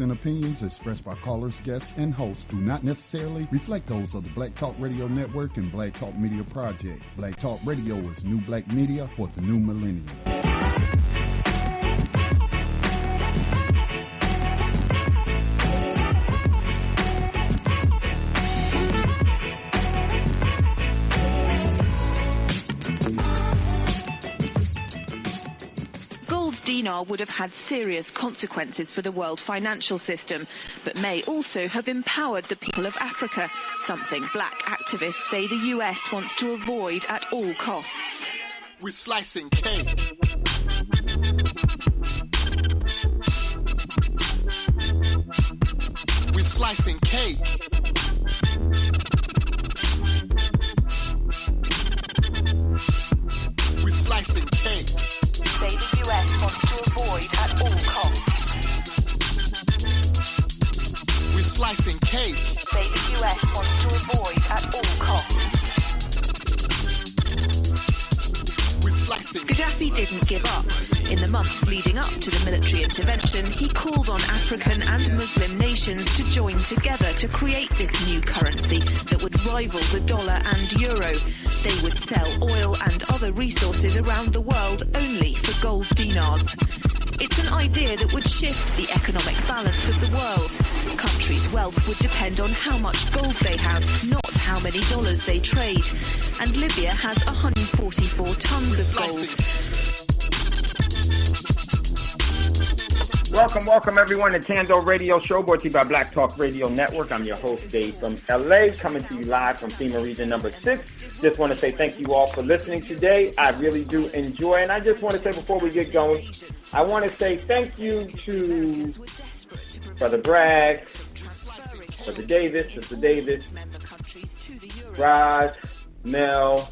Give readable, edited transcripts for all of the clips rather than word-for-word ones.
and opinions expressed by callers, guests, and hosts do not necessarily reflect those of the Black Talk Radio Network and Black Talk Media Project. Black Talk Radio is new black media for the new millennium. Dinar would have had serious consequences for the world financial system, but may also have empowered the people of Africa, something black activists say the US wants to avoid at all costs. We're slicing cake. We're slicing cake. We're slicing cake. Say the US wants to avoid at all costs. We're slicing cake. Say the US wants to avoid at all costs. We're slicing. Gaddafi didn't give up. In the months leading up to the military intervention, he called on African and Muslim nations to join together to create this new currency that would rival the dollar and euro. They would sell oil and other resources around the world only for gold dinars. It's an idea that would shift the economic balance of the world. Countries' wealth would depend on how much gold they have, not how many dollars they trade. And Libya has 144 tons of gold. Welcome everyone to Thando Radio Show, brought to you by Black Talk Radio Network. I'm your host, Dave, from LA, coming to you live from FEMA Region number 6. Just want to say thank you all for listening today. I really do enjoy, and I just want to say before we get going, I want to say thank you to Brother Bragg, Brother Davis, Sister Davis, Raj, Mel,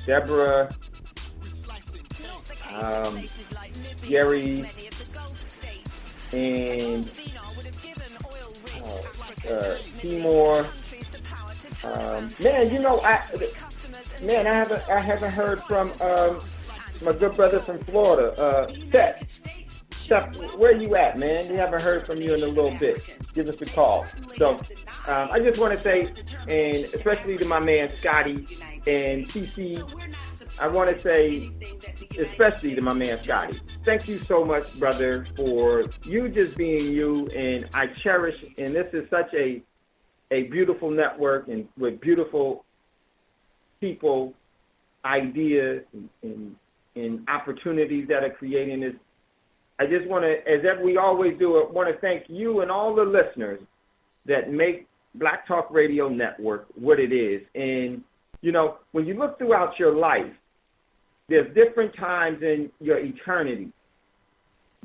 Deborah, Jerry, and Timor. I haven't heard from my good brother from Florida, Seth, where you at, man? We haven't heard from you in a little bit. Give us a call. So I just want to say, and especially to my man Scotty and TC, I want to say, especially to my man Scotty, thank you so much, brother, for you just being you, and I cherish, and this is such a beautiful network, and with beautiful people, ideas, and opportunities that are creating this. I just want to, as we always do, I want to thank you and all the listeners that make Black Talk Radio Network what it is. And, you know, when you look throughout your life, there's different times in your eternity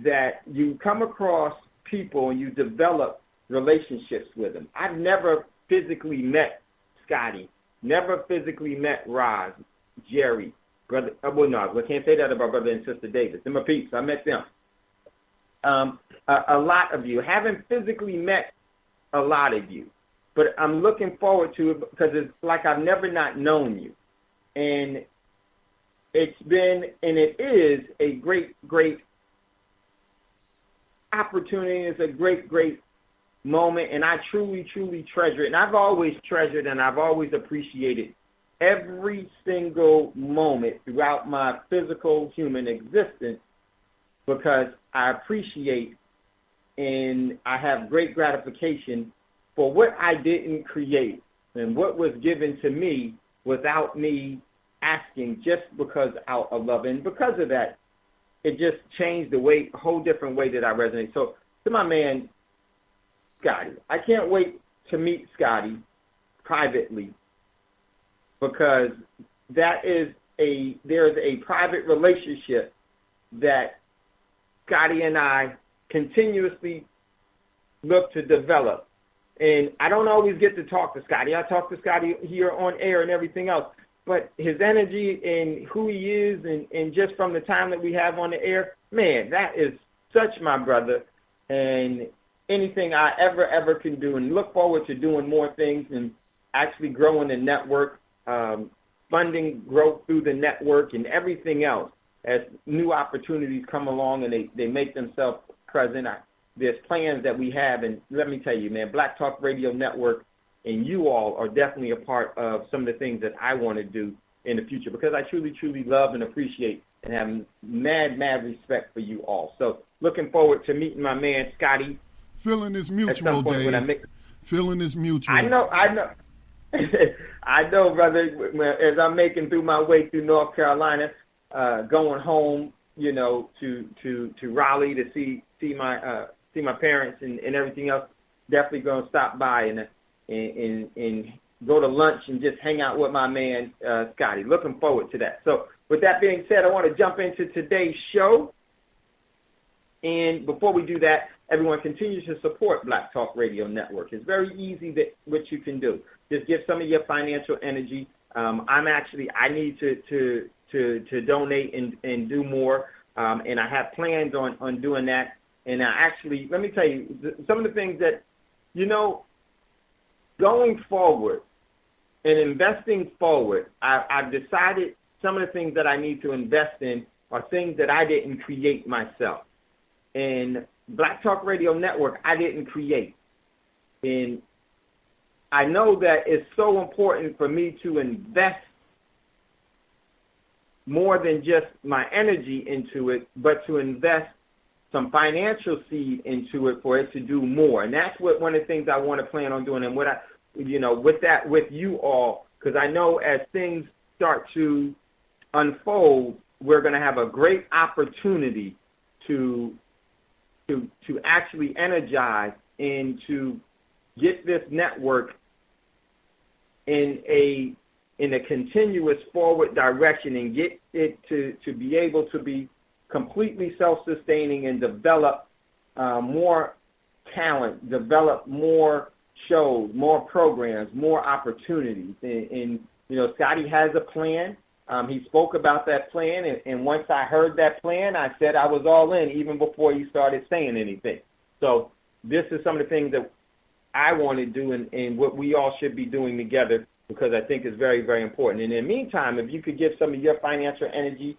that you come across people and you develop relationships with them. I've never physically met Scotty, never physically met Roz, Jerry, brother. Well, no, I can't say that about brother and sister Davis. They're my peeps. I met them. A lot of you. Haven't physically met a lot of you, but I'm looking forward to it because it's like I've never not known you. And it's been, and it is a great, great opportunity. It's a great, great moment, and I truly, truly treasure it. And I've always treasured and I've always appreciated every single moment throughout my physical human existence, because I appreciate and I have great gratification for what I didn't create and what was given to me without me asking, just because out of love. And because of that, it just changed the way, a whole different way that I resonate. So to my man, Scotty, I can't wait to meet Scotty privately, because there's a private relationship that Scotty and I continuously look to develop. And I don't always get to talk to Scotty. I talk to Scotty here on air and everything else. But his energy and who he is, and just from the time that we have on the air, man, that is such my brother. And anything I ever can do, and look forward to doing more things and actually growing the network, funding growth through the network and everything else as new opportunities come along and they make themselves present. there's plans that we have, and let me tell you, man, Black Talk Radio Network and you all are definitely a part of some of the things that I want to do in the future, because I truly, truly love and appreciate and have mad respect for you all. So looking forward to meeting my man, Scotty. Feeling is mutual, Dave. Feeling is mutual. I know. I know, brother, as I'm making through my way through North Carolina, going home, you know, to Raleigh to see my parents and everything else, definitely going to stop by and go to lunch and just hang out with my man, Scotty. Looking forward to that. So with that being said, I want to jump into today's show. And before we do that, everyone continues to support Black Talk Radio Network. It's very easy what you can do. Just give some of your financial energy. I need to donate and do more. And I have plans on doing that. And let me tell you, some of the things that, you know, going forward and investing forward, I've decided some of the things that I need to invest in are things that I didn't create myself. And Black Talk Radio Network, I didn't create. And I know that it's so important for me to invest more than just my energy into it, but to invest some financial seed into it for it to do more. And that's one of the things I want to plan on doing. And with you all, because I know as things start to unfold, we're going to have a great opportunity to actually energize and to get this network in a continuous forward direction and get it to be able to be completely self-sustaining and develop more talent, develop more shows, more programs, more opportunities. And you know, Scotty has a plan. He spoke about that plan, and once I heard that plan, I said I was all in, even before he started saying anything. So this is some of the things that I want to do and what we all should be doing together, because I think it's very, very important. And in the meantime, if you could give some of your financial energy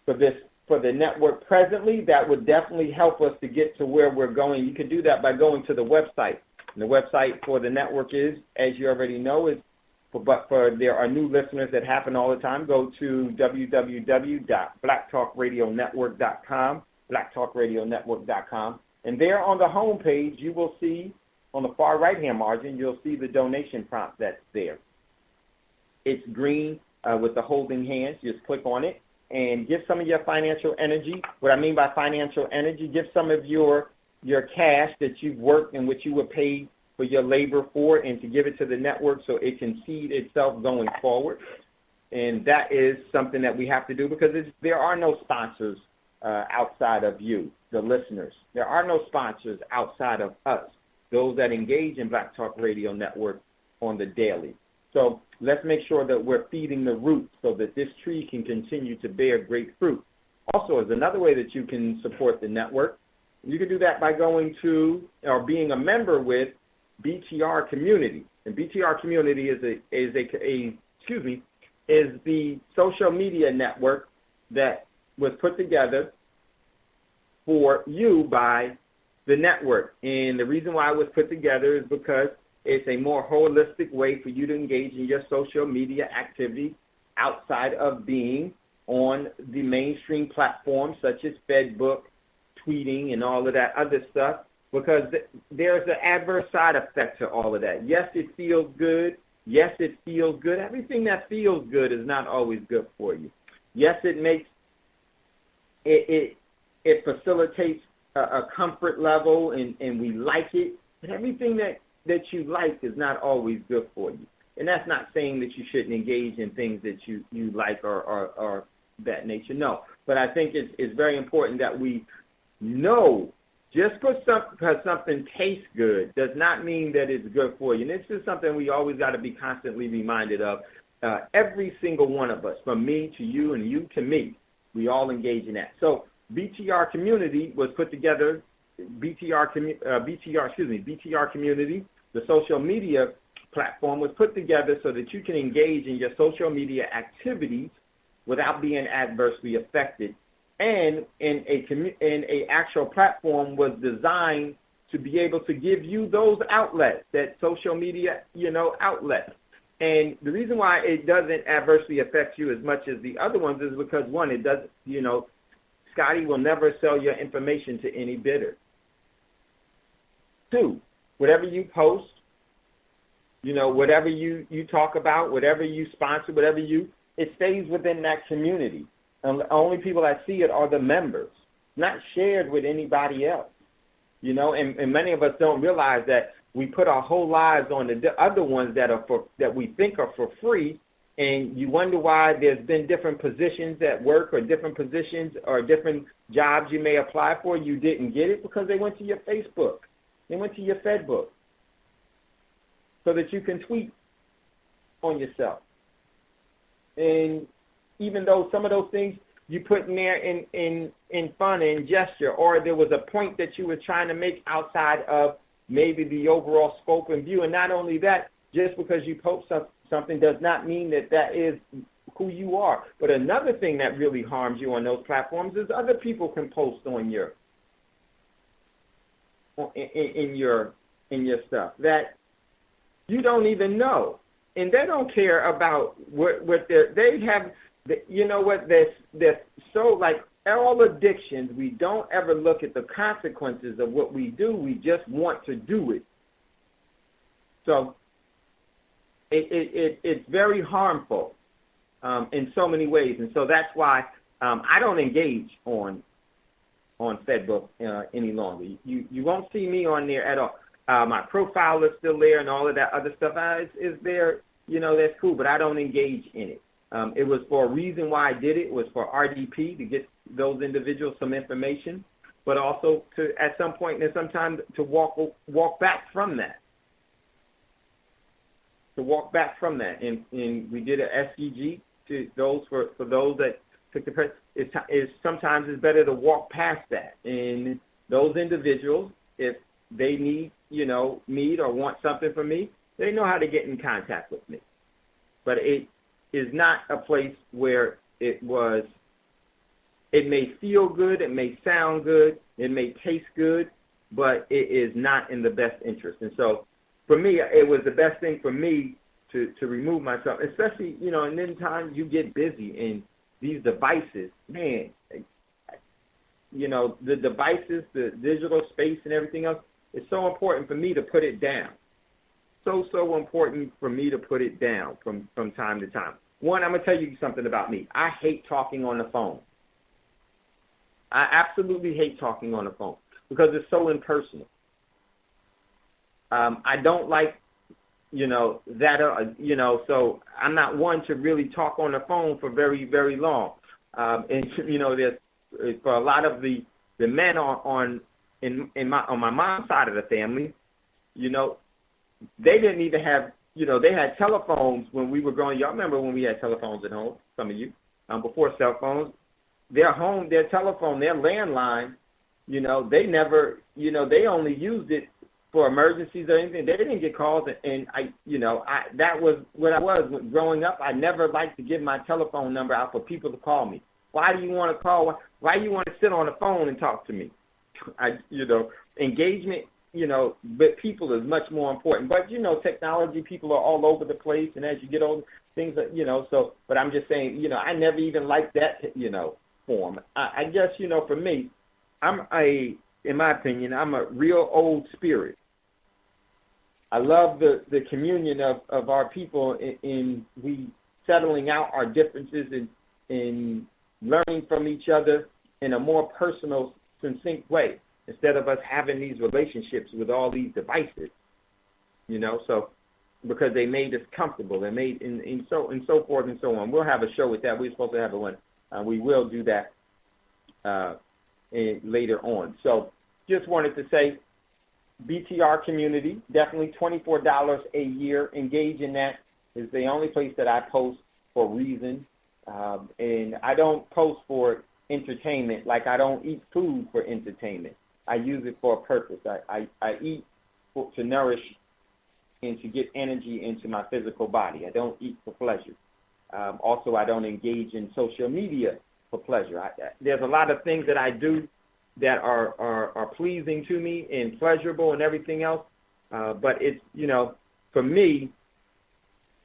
for the network presently, that would definitely help us to get to where we're going. You could do that by going to the website. And the website for the network is, as you already know, there are new listeners that happen all the time. Go to www.blacktalkradionetwork.com, blacktalkradionetwork.com. And there on the home page, you will see on the far right-hand margin, you'll see the donation prompt that's there. It's green with the holding hands. Just click on it and give some of your financial energy. What I mean by financial energy, give some of your cash that you've worked and which you were paid for your labor for, and to give it to the network so it can seed itself going forward. And that is something that we have to do, because there are no sponsors outside of you, the listeners. There are no sponsors outside of us, those that engage in Black Talk Radio Network on the daily. So let's make sure that we're feeding the roots so that this tree can continue to bear great fruit. Also, as another way that you can support the network, you can do that by going to or being a member with BTR Community. And BTR Community is the social media network that was put together for you by the network. And the reason why it was put together is because it's a more holistic way for you to engage in your social media activity outside of being on the mainstream platforms such as Facebook, tweeting, and all of that other stuff, because there's an adverse side effect to all of that. Yes, it feels good. Yes, it feels good. Everything that feels good is not always good for you. Yes, it facilitates a comfort level, and we like it, but everything that you like is not always good for you. And that's not saying that you shouldn't engage in things that you like or that nature. No, but I think it's very important that we know just because something tastes good does not mean that it's good for you. And this is something we always got to be constantly reminded of. Every single one of us, from me to you and you to me, we all engage in that. So BTR Community was put together. BTR Community, the social media platform, was put together so that you can engage in your social media activities without being adversely affected and in a actual platform was designed to be able to give you those outlets, that social media, outlets. And the reason why it doesn't adversely affect you as much as the other ones is because, one, it doesn't, Scotty will never sell your information to any bidder. Two, whatever you post, whatever you talk about, whatever you sponsor, it stays within that community. And the only people that see it are the members, not shared with anybody else. And many of us don't realize that we put our whole lives on the other ones that we think are for free, and you wonder why there's been different positions at work or different positions or different jobs you may apply for. You didn't get it because they went to your Facebook. They went to your Fedbook so that you can tweet on yourself. And even though some of those things you put in there in fun and gesture, or there was a point that you were trying to make outside of maybe the overall scope and view. And not only that, just because you post something does not mean that is who you are. But another thing that really harms you on those platforms is other people can post on in your stuff that you don't even know, and they don't care about what they have. They're so, like all addictions, we don't ever look at the consequences of what we do. We just want to do it. So it's very harmful in so many ways, and so that's why I don't engage on Fedbook any longer. You won't see me on there at all. My profile is still there and all of that other stuff is there. That's cool, but I don't engage in it. It was for a reason why I did it. It was for RDP, to get those individuals some information, but also to, at some point and sometime, to walk back from that. And we did an SEG to those for those that took the press. Sometimes it's better to walk past that. And those individuals, if they need, me or want something from me, they know how to get in contact with me. But it is not a place where it may feel good, it may sound good, it may taste good, but it is not in the best interest. And so for me, it was the best thing for me to remove myself, especially, and then time you get busy and these devices, man, the devices, the digital space and everything else, it's so important for me to put it down. So important for me to put it down from time to time. One, I'm going to tell you something about me. I hate talking on the phone. I absolutely hate talking on the phone because it's so impersonal. I don't like, so I'm not one to really talk on the phone for very, very long. And, there's, for a lot of the men on my mom's side of the family, they didn't even have, they had telephones when we were growing. Y'all remember when we had telephones at home, some of you, before cell phones. Their telephone, their landline, they never, they only used it for emergencies or anything. They didn't get calls, and that was what I was growing up. I never liked to give my telephone number out for people to call me. Why do you want to call? Why do you want to sit on the phone and talk to me? Engagement, but people is much more important. But, technology, people are all over the place, and as you get older, things are, so, but I'm just saying, I never even liked that, form. I guess, for me, in my opinion, I'm a real old spirit. I love the communion of our people in we settling out our differences in learning from each other in a more personal, succinct way, instead of us having these relationships with all these devices, so because they made us comfortable, they made and so forth and so on. We'll have a show with that. We're supposed to have one. We will do that later on. So just wanted to say, BTR community, definitely $24 a year. Engage in that. Is the only place that I post for reason. And I don't post for entertainment, like I don't eat food for entertainment. I use it for a purpose. I eat to nourish and to get energy into my physical body. I don't eat for pleasure. Also, I don't engage in social media for pleasure. There's a lot of things that I do that are pleasing to me and pleasurable and everything else, but it's, for me,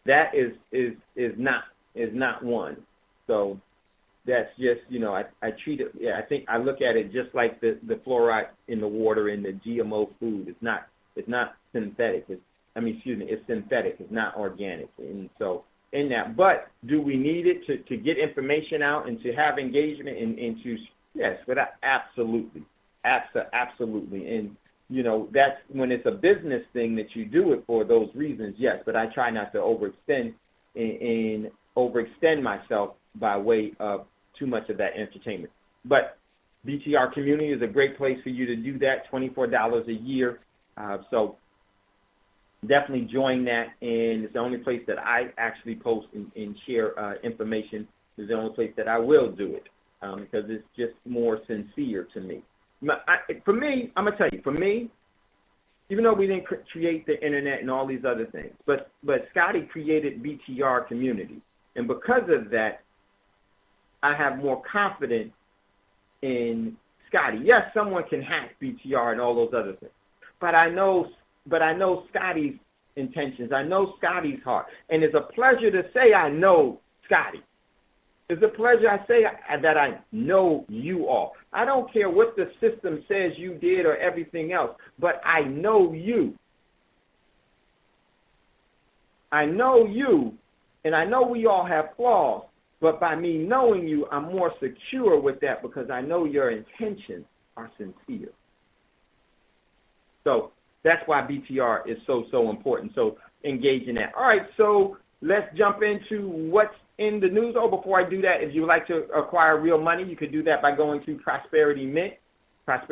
that is not one. So that's just, I treat it, I think I look at it just like the fluoride in the water and the GMO food. It's not synthetic. It's synthetic. It's not organic. And so in that, but do we need it to get information out and to have engagement and to, yes, but absolutely. Absolutely. And, that's when it's a business thing that you do it for those reasons, yes, but I try not to overextend and overextend myself by way of too much of that entertainment. But BTR Community is a great place for you to do that, $24 a year. So definitely join that, and it's the only place that I actually post and share information. It's the only place that I will do it because it's just more sincere to me. For me, I'm going to tell you, for me, even though we didn't create the internet and all these other things, but Scotty created BTR Community. And because of that, I have more confidence in Scotty. Yes, someone can hack BTR and all those other things. But I know Scotty's intentions. I know Scotty's heart. And it's a pleasure to say I know Scotty. It's a pleasure I say that I know you all. I don't care what the system says you did or everything else, but I know you. I know you, and I know we all have flaws, but by me knowing you, I'm more secure with that because I know your intentions are sincere. So that's why BTR is so important. So engage in that. All right, so let's jump into what's in the news. Oh, before I do that, if you would like to acquire real money, you could do that by going to Prosperity Mint. But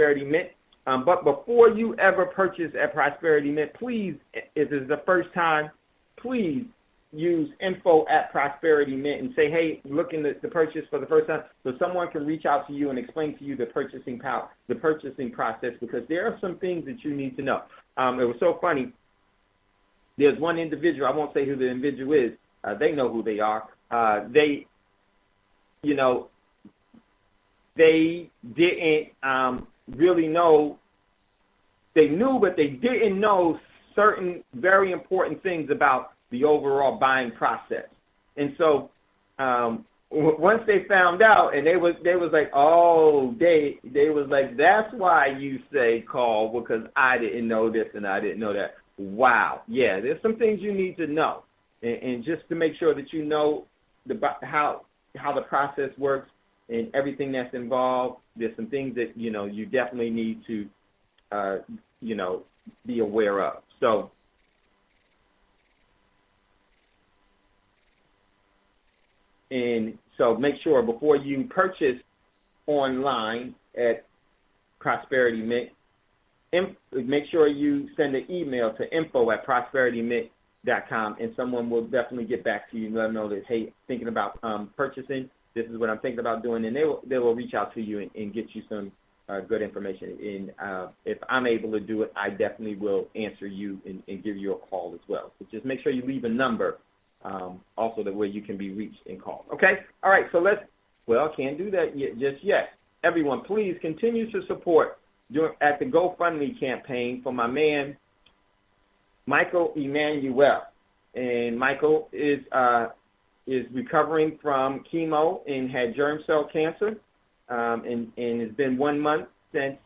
before you ever purchase at Prosperity Mint, please, if this is the first time, please use info@Prosperity Mint and say, hey, looking to purchase for the first time, so someone can reach out to you and explain to you the purchasing process, because there are some things that you need to know. It was so funny. There's one individual, I won't say who the individual is, they know who they are. They didn't really know. They knew, but they didn't know certain very important things about the overall buying process. And so once they found out, and they was like, oh, they was like, that's why you say call, because I didn't know this and I didn't know that. Wow. Yeah, there's some things you need to know. And just to make sure that you know how the process works and everything that's involved, there's some things that, you definitely need to, be aware of. So, make sure before you purchase online at Prosperity Mint, make sure you send an email to info@prosperitymint.com, and someone will definitely get back to you and let them know that, hey, thinking about purchasing, this is what I'm thinking about doing, and they will reach out to you and get you some good information. And if I'm able to do it, I definitely will answer you and give you a call as well. So just make sure you leave a number also where you can be reached and called. Okay? All right, so can't do that just yet. Everyone, please continue to support at the GoFundMe campaign for my man, Michael Emmanuel. And Michael is recovering from chemo and had germ cell cancer. And it's been 1 month since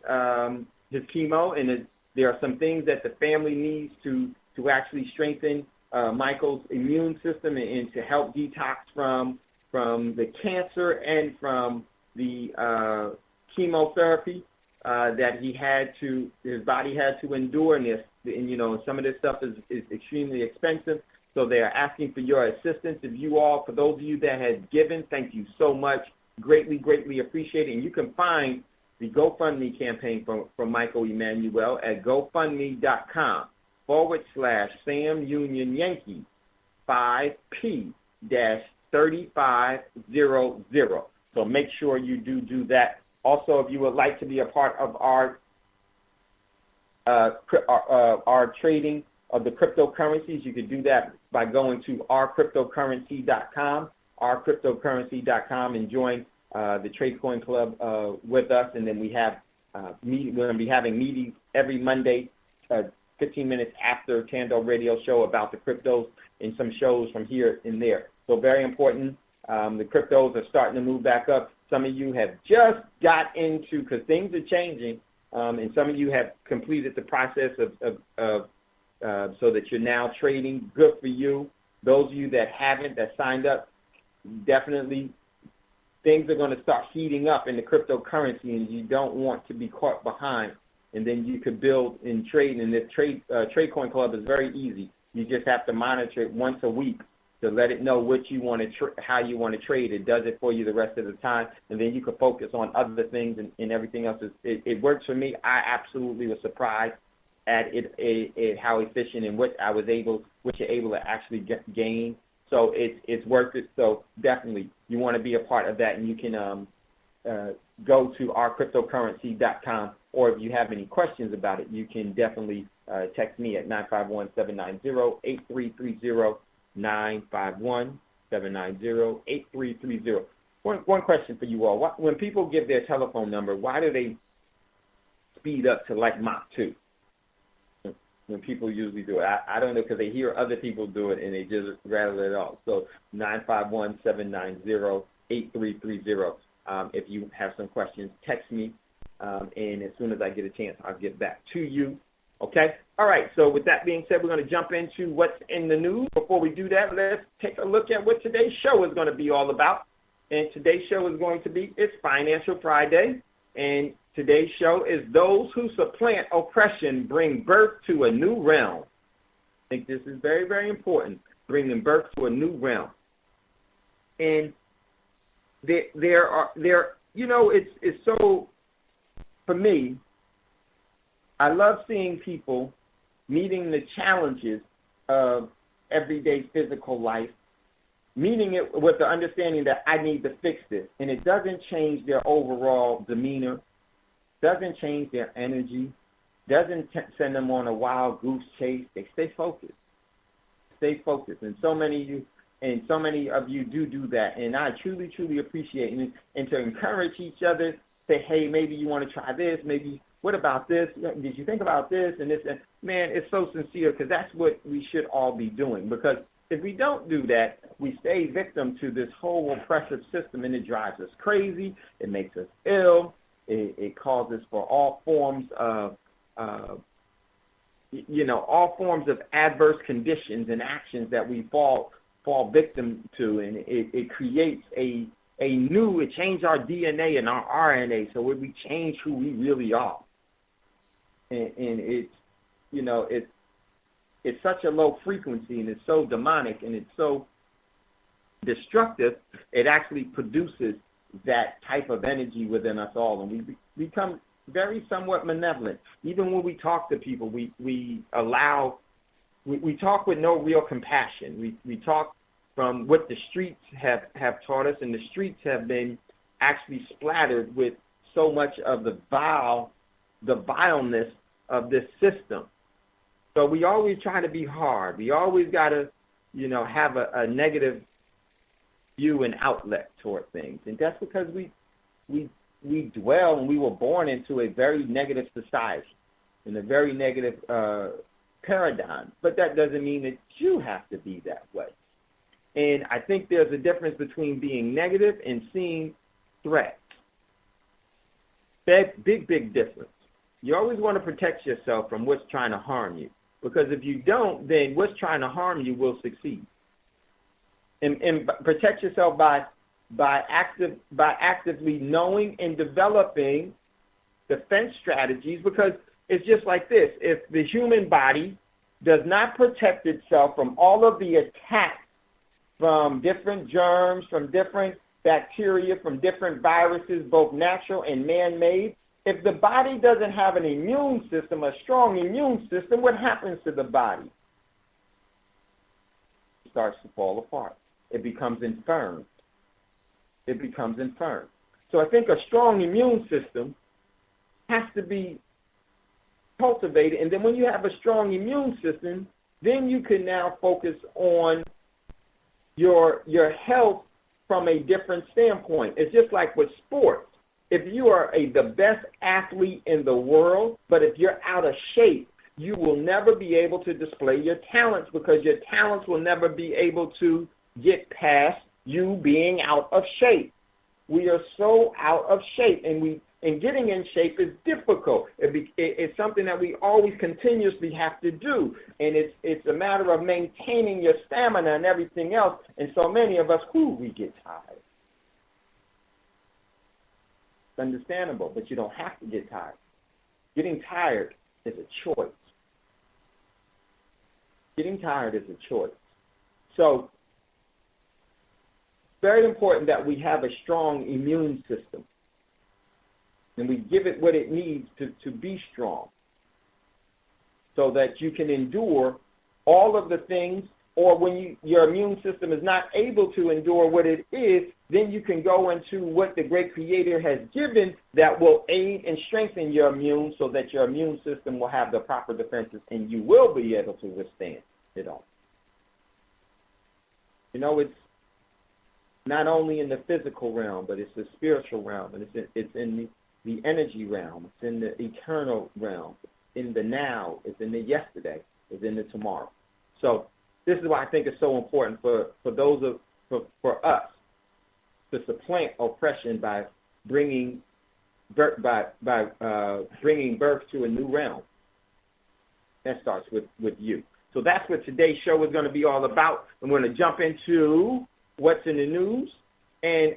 his chemo, and there are some things that the family needs to actually strengthen Michael's immune system and to help detox from the cancer and from the chemotherapy that his body had to endure. And some of this stuff is extremely expensive. So they are asking for your assistance. For those of you that have given, thank you so much. Greatly, greatly appreciate it. And you can find the GoFundMe campaign for Michael Emmanuel at GoFundMe.com/Sam Union Yankee 5P-3500. So make sure you do that. Also, if you would like to be a part of our trading of the cryptocurrencies, you could do that by going to ourcryptocurrency.com, and join the Trade Coin Club with us, and then we have we're going to be having meetings every Monday, 15 minutes after Thando Radio Show about the cryptos and some shows from here and there. So very important. The cryptos are starting to move back up. Some of you have just got into, because things are changing, and some of you have completed the process of so that you're now trading. Good for you. Those of you that haven't, that signed up, definitely things are going to start heating up in the cryptocurrency, and you don't want to be caught behind. And then you could build and trade. And this Trade Coin Club is very easy. You just have to monitor it once a week to let it know what you want to how you want to trade. It does it for you the rest of the time, and then you can focus on other things and everything else. It works for me. I absolutely was surprised at it how efficient and what you're able to actually gain. So it's worth it. So definitely you want to be a part of that, and you can go to ourcryptocurrency.com, or if you have any questions about it, you can definitely text me at 951-790-8330, 951-790-8330. One question for you all. When people give their telephone number, why do they speed up to like Mach 2? When people usually do it. I don't know, because they hear other people do it and they just rattle it off. So 951-790-8330. If you have some questions, text me, and as soon as I get a chance, I'll get back to you. Okay? All right, so with that being said, we're going to jump into what's in the news. Before we do that, let's take a look at what today's show is going to be all about. And today's show is going to be, it's Financial Friday, and today's show is those who supplant oppression bring birth to a new realm. I think this is very, very important, bringing birth to a new realm. And it's so, for me, I love seeing people meeting the challenges of everyday physical life, meeting it with the understanding that I need to fix this. And it doesn't change their overall demeanor, doesn't change their energy, doesn't send them on a wild goose chase. They stay focused. Stay focused. And so many of you do that. And I truly, truly appreciate it. And to encourage each other, say, hey, maybe you want to try this, maybe what about this? Did you think about this and this? And man, it's so sincere, because that's what we should all be doing. Because if we don't do that, we stay victim to this whole oppressive system, and it drives us crazy. It makes us ill. It causes for all forms of, all forms of adverse conditions and actions that we fall victim to, and it creates it changes our DNA and our RNA, so we change who we really are. And it's such a low frequency, and it's so demonic, and it's so destructive, it actually produces that type of energy within us all, and we become very somewhat malevolent. Even when we talk to people, we talk with no real compassion. We talk from what the streets have taught us, and the streets have been actually splattered with so much of the vileness of this system. So we always try to be hard. We always got to, have a negative view and outlet toward things. And that's because we dwell, and we were born into a very negative society, in a very negative paradigm. But that doesn't mean that you have to be that way. And I think there's a difference between being negative and seeing threats. Big difference. You always want to protect yourself from what's trying to harm you, because if you don't, then what's trying to harm you will succeed. And protect yourself by actively knowing and developing defense strategies, because it's just like this. If the human body does not protect itself from all of the attacks from different germs, from different bacteria, from different viruses, both natural and man-made, if the body doesn't have an immune system, a strong immune system, what happens to the body? It starts to fall apart. It becomes infirm. So I think a strong immune system has to be cultivated. And then when you have a strong immune system, then you can now focus on your health from a different standpoint. It's just like with sports. If you are the best athlete in the world, but if you're out of shape, you will never be able to display your talents because your talents will never be able to get past you being out of shape. We are so out of shape, and getting in shape is difficult. It's something that we always continuously have to do, and it's a matter of maintaining your stamina and everything else. And so many of us, we get tired. It's understandable, but you don't have to get tired. Getting tired is a choice. Getting tired is a choice. So, very important that we have a strong immune system and we give it what it needs to be strong so that you can endure all of the things, or when your immune system is not able to endure what it is, then you can go into what the great Creator has given that will aid and strengthen your immune so that your immune system will have the proper defenses and you will be able to withstand it all. It's not only in the physical realm, but it's the spiritual realm, and it's in the energy realm, it's in the eternal realm, in the now, it's in the yesterday, it's in the tomorrow. So this is why I think it's so important for us to supplant oppression by bringing birth to a new realm. That starts with you. So that's what today's show is going to be all about. I'm going to jump into what's in the news. And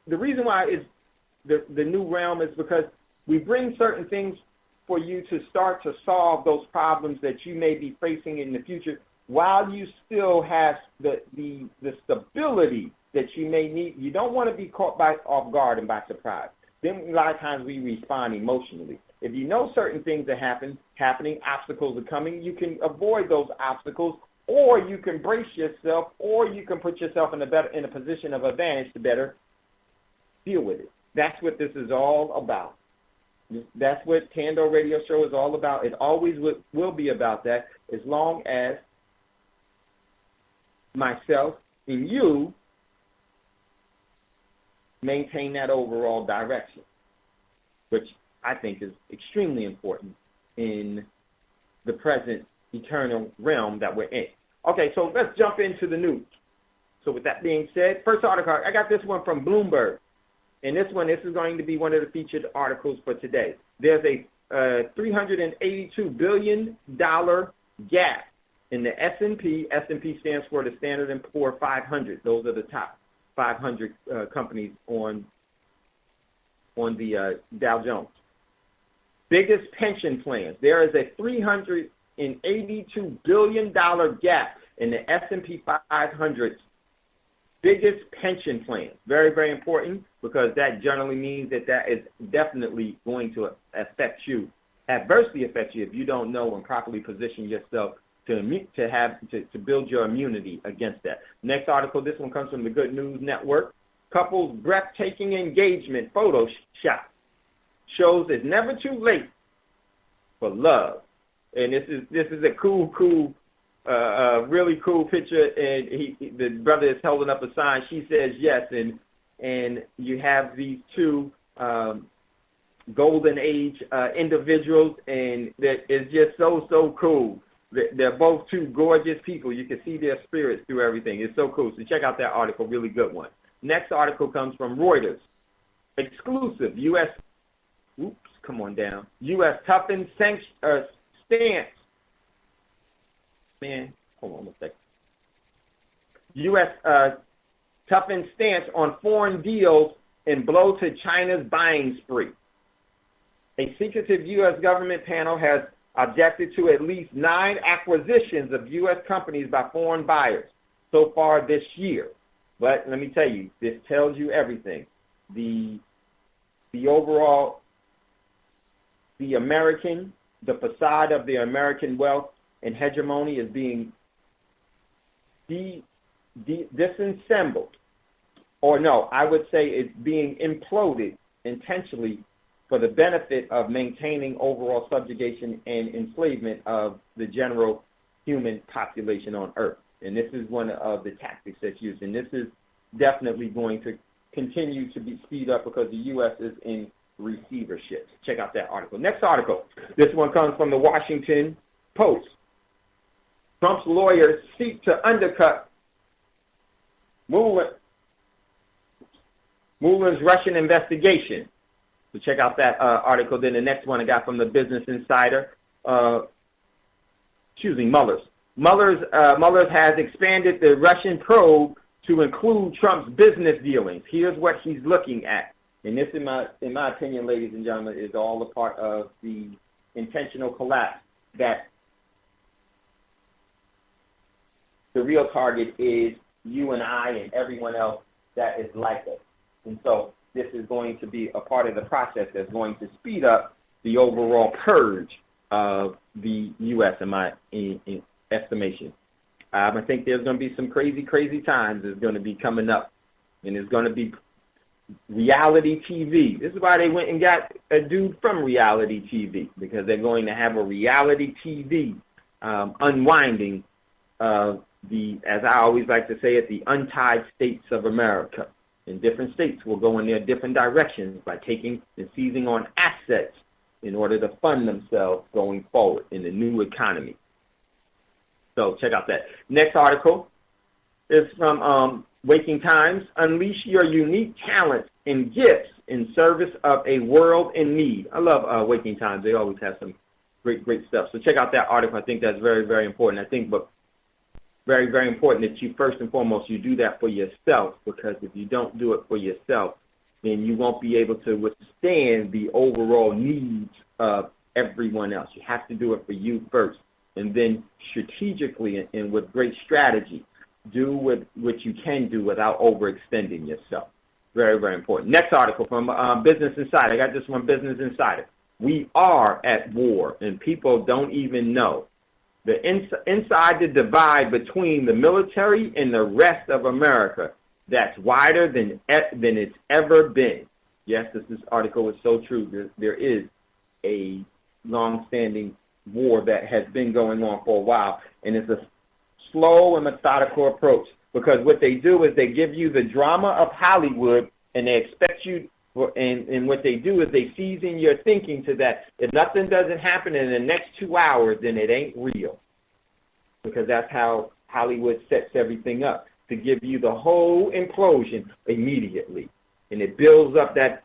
the reason why is the new realm is because we bring certain things for you to start to solve those problems that you may be facing in the future while you still have the stability that you may need. You don't want to be caught off guard and by surprise. Then a lot of times we respond emotionally. If you know certain things are happening, obstacles are coming, you can avoid those obstacles, or you can brace yourself, or you can put yourself in a position of advantage to better deal with it. That's what this is all about. That's what Thando Radio Show is all about. It always will be about that, as long as myself and you maintain that overall direction, which I think is extremely important in the present eternal realm that we're in. Okay, so let's jump into the news. So with that being said, first article, I got this one from Bloomberg. And this is going to be one of the featured articles for today. There's a $382 billion gap in the S&P. S&P stands for the Standard & Poor's 500. Those are the top 500 companies on the Dow Jones. Biggest pension plans. There is a $382 billion gap in the S&P 500's biggest pension plans. Very, very important, because that generally means that is definitely going to adversely affect you if you don't know and properly position yourself to build your immunity against that. Next article, this one comes from the Good News Network. Couple's breathtaking engagement photo shot shows it's never too late for love. And this is a cool, really cool picture. And the brother is holding up a sign. She says yes, and you have these two golden age individuals, and that is just so cool. They're both two gorgeous people. You can see their spirits through everything. It's so cool. So check out that article, really good one. Next article comes from Reuters. Exclusive, U.S. U.S. toughens stance. Man, hold on a second. U.S. toughens stance on foreign deals and blow to China's buying spree. A secretive U.S. government panel has objected to at least 9 acquisitions of U.S. companies by foreign buyers so far this year. But let me tell you, this tells you everything. The overall, the facade of the American wealth and hegemony is being disassembled. Or no, I would say it's being imploded intentionally for the benefit of maintaining overall subjugation and enslavement of the general human population on Earth. And this is one of the tactics that's used. And this is definitely going to continue to be speed up because the U.S. is in receivership. Check out that article. Next article. This one comes from the Washington Post. Trump's lawyers seek to undercut Mueller's Russian investigation. So check out that article. Then the next one I got from the Business Insider. Mueller's. Mueller's has expanded the Russian probe to include Trump's business dealings. Here's what he's looking at. And this, in my opinion, ladies and gentlemen, is all a part of the intentional collapse that the real target is you and I and everyone else that is like us. And so this is going to be a part of the process that's going to speed up the overall purge of the U.S., in my estimation. I think there's going to be some crazy, crazy times that's going to be coming up. And it's going to be reality TV. This is why they went and got a dude from reality TV, because they're going to have a reality TV unwinding as I always like to say it, the untied states of America. And different states will go in their different directions by taking and seizing on assets in order to fund themselves going forward in the new economy. So check out that. Next article is from Waking Times. Unleash your unique talents and gifts in service of a world in need. I love Waking Times. They always have some great, great stuff. So check out that article. I think that's very, very important. I think, but very, very important that you first and foremost, you do that for yourself, because if you don't do it for yourself, then you won't be able to withstand the overall needs of everyone else. You have to do it for you first, and then strategically and with great strategy, do what you can do without overextending yourself. Very, very important. Next article from Business Insider. I got this from Business Insider. We are at war, and people don't even know. Inside the divide between the military and the rest of America, that's wider than it's ever been. Yes, this article is so true. There is a long-standing war that has been going on for a while, and it's a slow and methodical approach, because what they do is they give you the drama of Hollywood, and they expect you, and what they do is they season your thinking to that. If nothing doesn't happen in the next 2 hours, then it ain't real, because that's how Hollywood sets everything up, to give you the whole implosion immediately, and it builds up that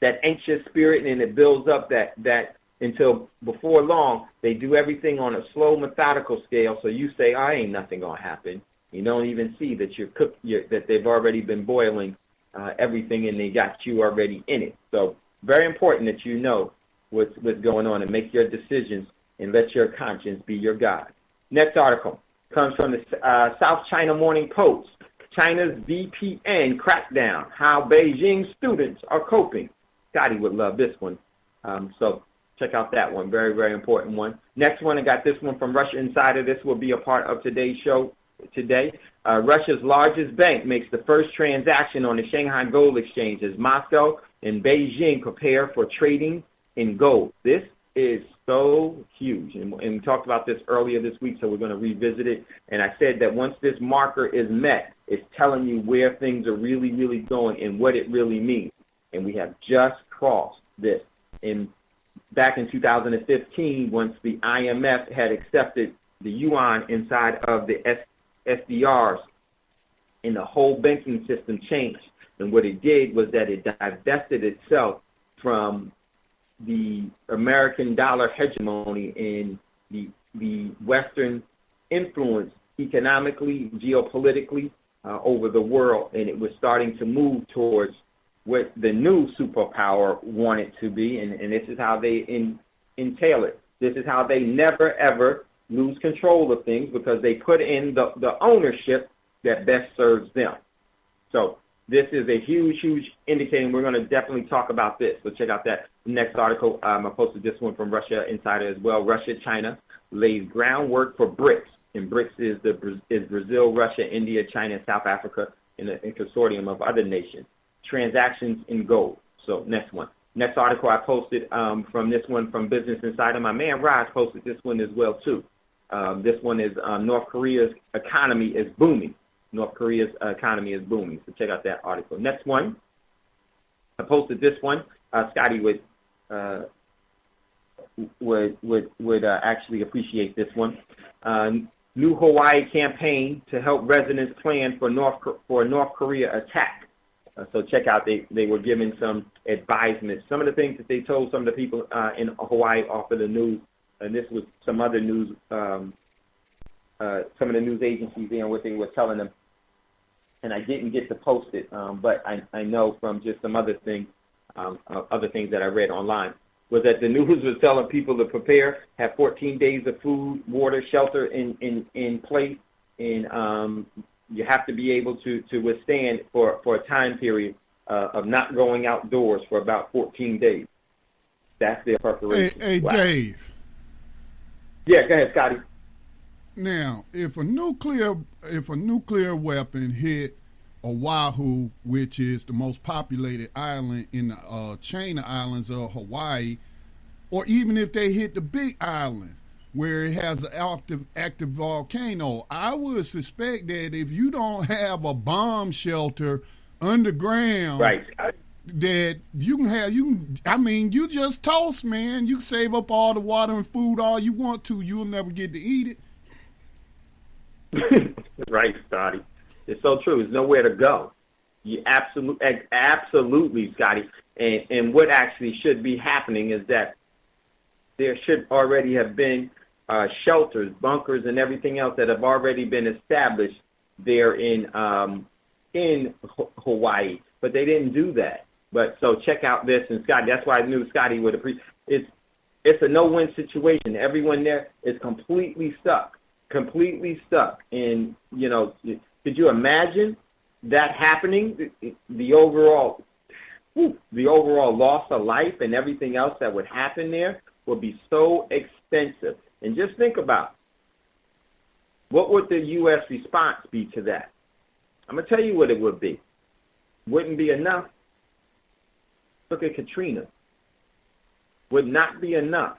anxious spirit, and it builds up that until before long they do everything on a slow, methodical scale. So you say, ain't nothing gonna happen. You don't even see that that they've already been boiling everything, and they got you already in it. So very important that you know what's going on and make your decisions and let your conscience be your guide. Next article comes from the South China Morning Post. China's VPN crackdown, how Beijing students are coping. Scotty would love this one. So check out that one. Very, very important one. Next one, I got this one from Russia Insider. This will be a part of today's show today. Russia's largest bank makes the first transaction on the Shanghai Gold Exchange as Moscow and Beijing prepare for trading in gold. This is so huge. And we talked about this earlier this week, so we're going to revisit it. And I said that once this marker is met, it's telling you where things are really, really going and what it really means. And we have just crossed this. Back in 2015, once the IMF had accepted the yuan inside of the SDRs, and the whole banking system changed. And what it did was that it divested itself from the American dollar hegemony and the Western influence economically, geopolitically over the world, and it was starting to move towards what the new superpower wanted to be, and this is how they entail it. This is how they never, ever lose control of things, because they put in the ownership that best serves them. So this is a huge, huge indicator, and we're going to definitely talk about this. So check out that next article. I posted this one from Russia Insider as well. Russia, China lays groundwork for BRICS, and BRICS is Brazil, Russia, India, China, South Africa, and a consortium of other nations. Transactions in gold. So next one. Next article I posted from this one from Business Insider. My man Raj posted this one as well too. This one is North Korea's economy is booming. North Korea's economy is booming. So check out that article. Next one, I posted this one. Scotty would actually appreciate this one. New Hawaii campaign to help residents plan for North Korea attack. So check out, they were giving some advisements. Some of the things that they told some of the people in Hawaii off of the news, and this was some other news, some of the news agencies and what they were telling them. And I didn't get to post it, but I know from just some other things that I read online, was that the news was telling people to prepare, have 14 days of food, water, shelter in place, and you have to be able to withstand for a time period of not going outdoors for about 14 days. That's their preparation. Hey, wow. Dave. Yeah, go ahead, Scotty. Now, if a nuclear weapon hit Oahu, which is the most populated island in the chain of islands of Hawaii, or even if they hit the big island where it has an active volcano, I would suspect that if you don't have a bomb shelter underground, right, that you just toast, man. You save up all the water and food all you want to. You'll never get to eat it. Right, Scotty. It's so true. There's nowhere to go. You absolutely, Scotty. And what actually should be happening is that there should already have been shelters, bunkers, and everything else that have already been established there in Hawaii. But they didn't do that. But so check out this, and Scotty, that's why I knew Scotty would appreciate. It's a no-win situation. Everyone there is completely stuck. And could you imagine that happening? The overall loss of life and everything else that would happen there would be so expensive. And just think about, what would the U.S. response be to that? I'm going to tell you what it would be. Wouldn't be enough. Look at Katrina. Would not be enough.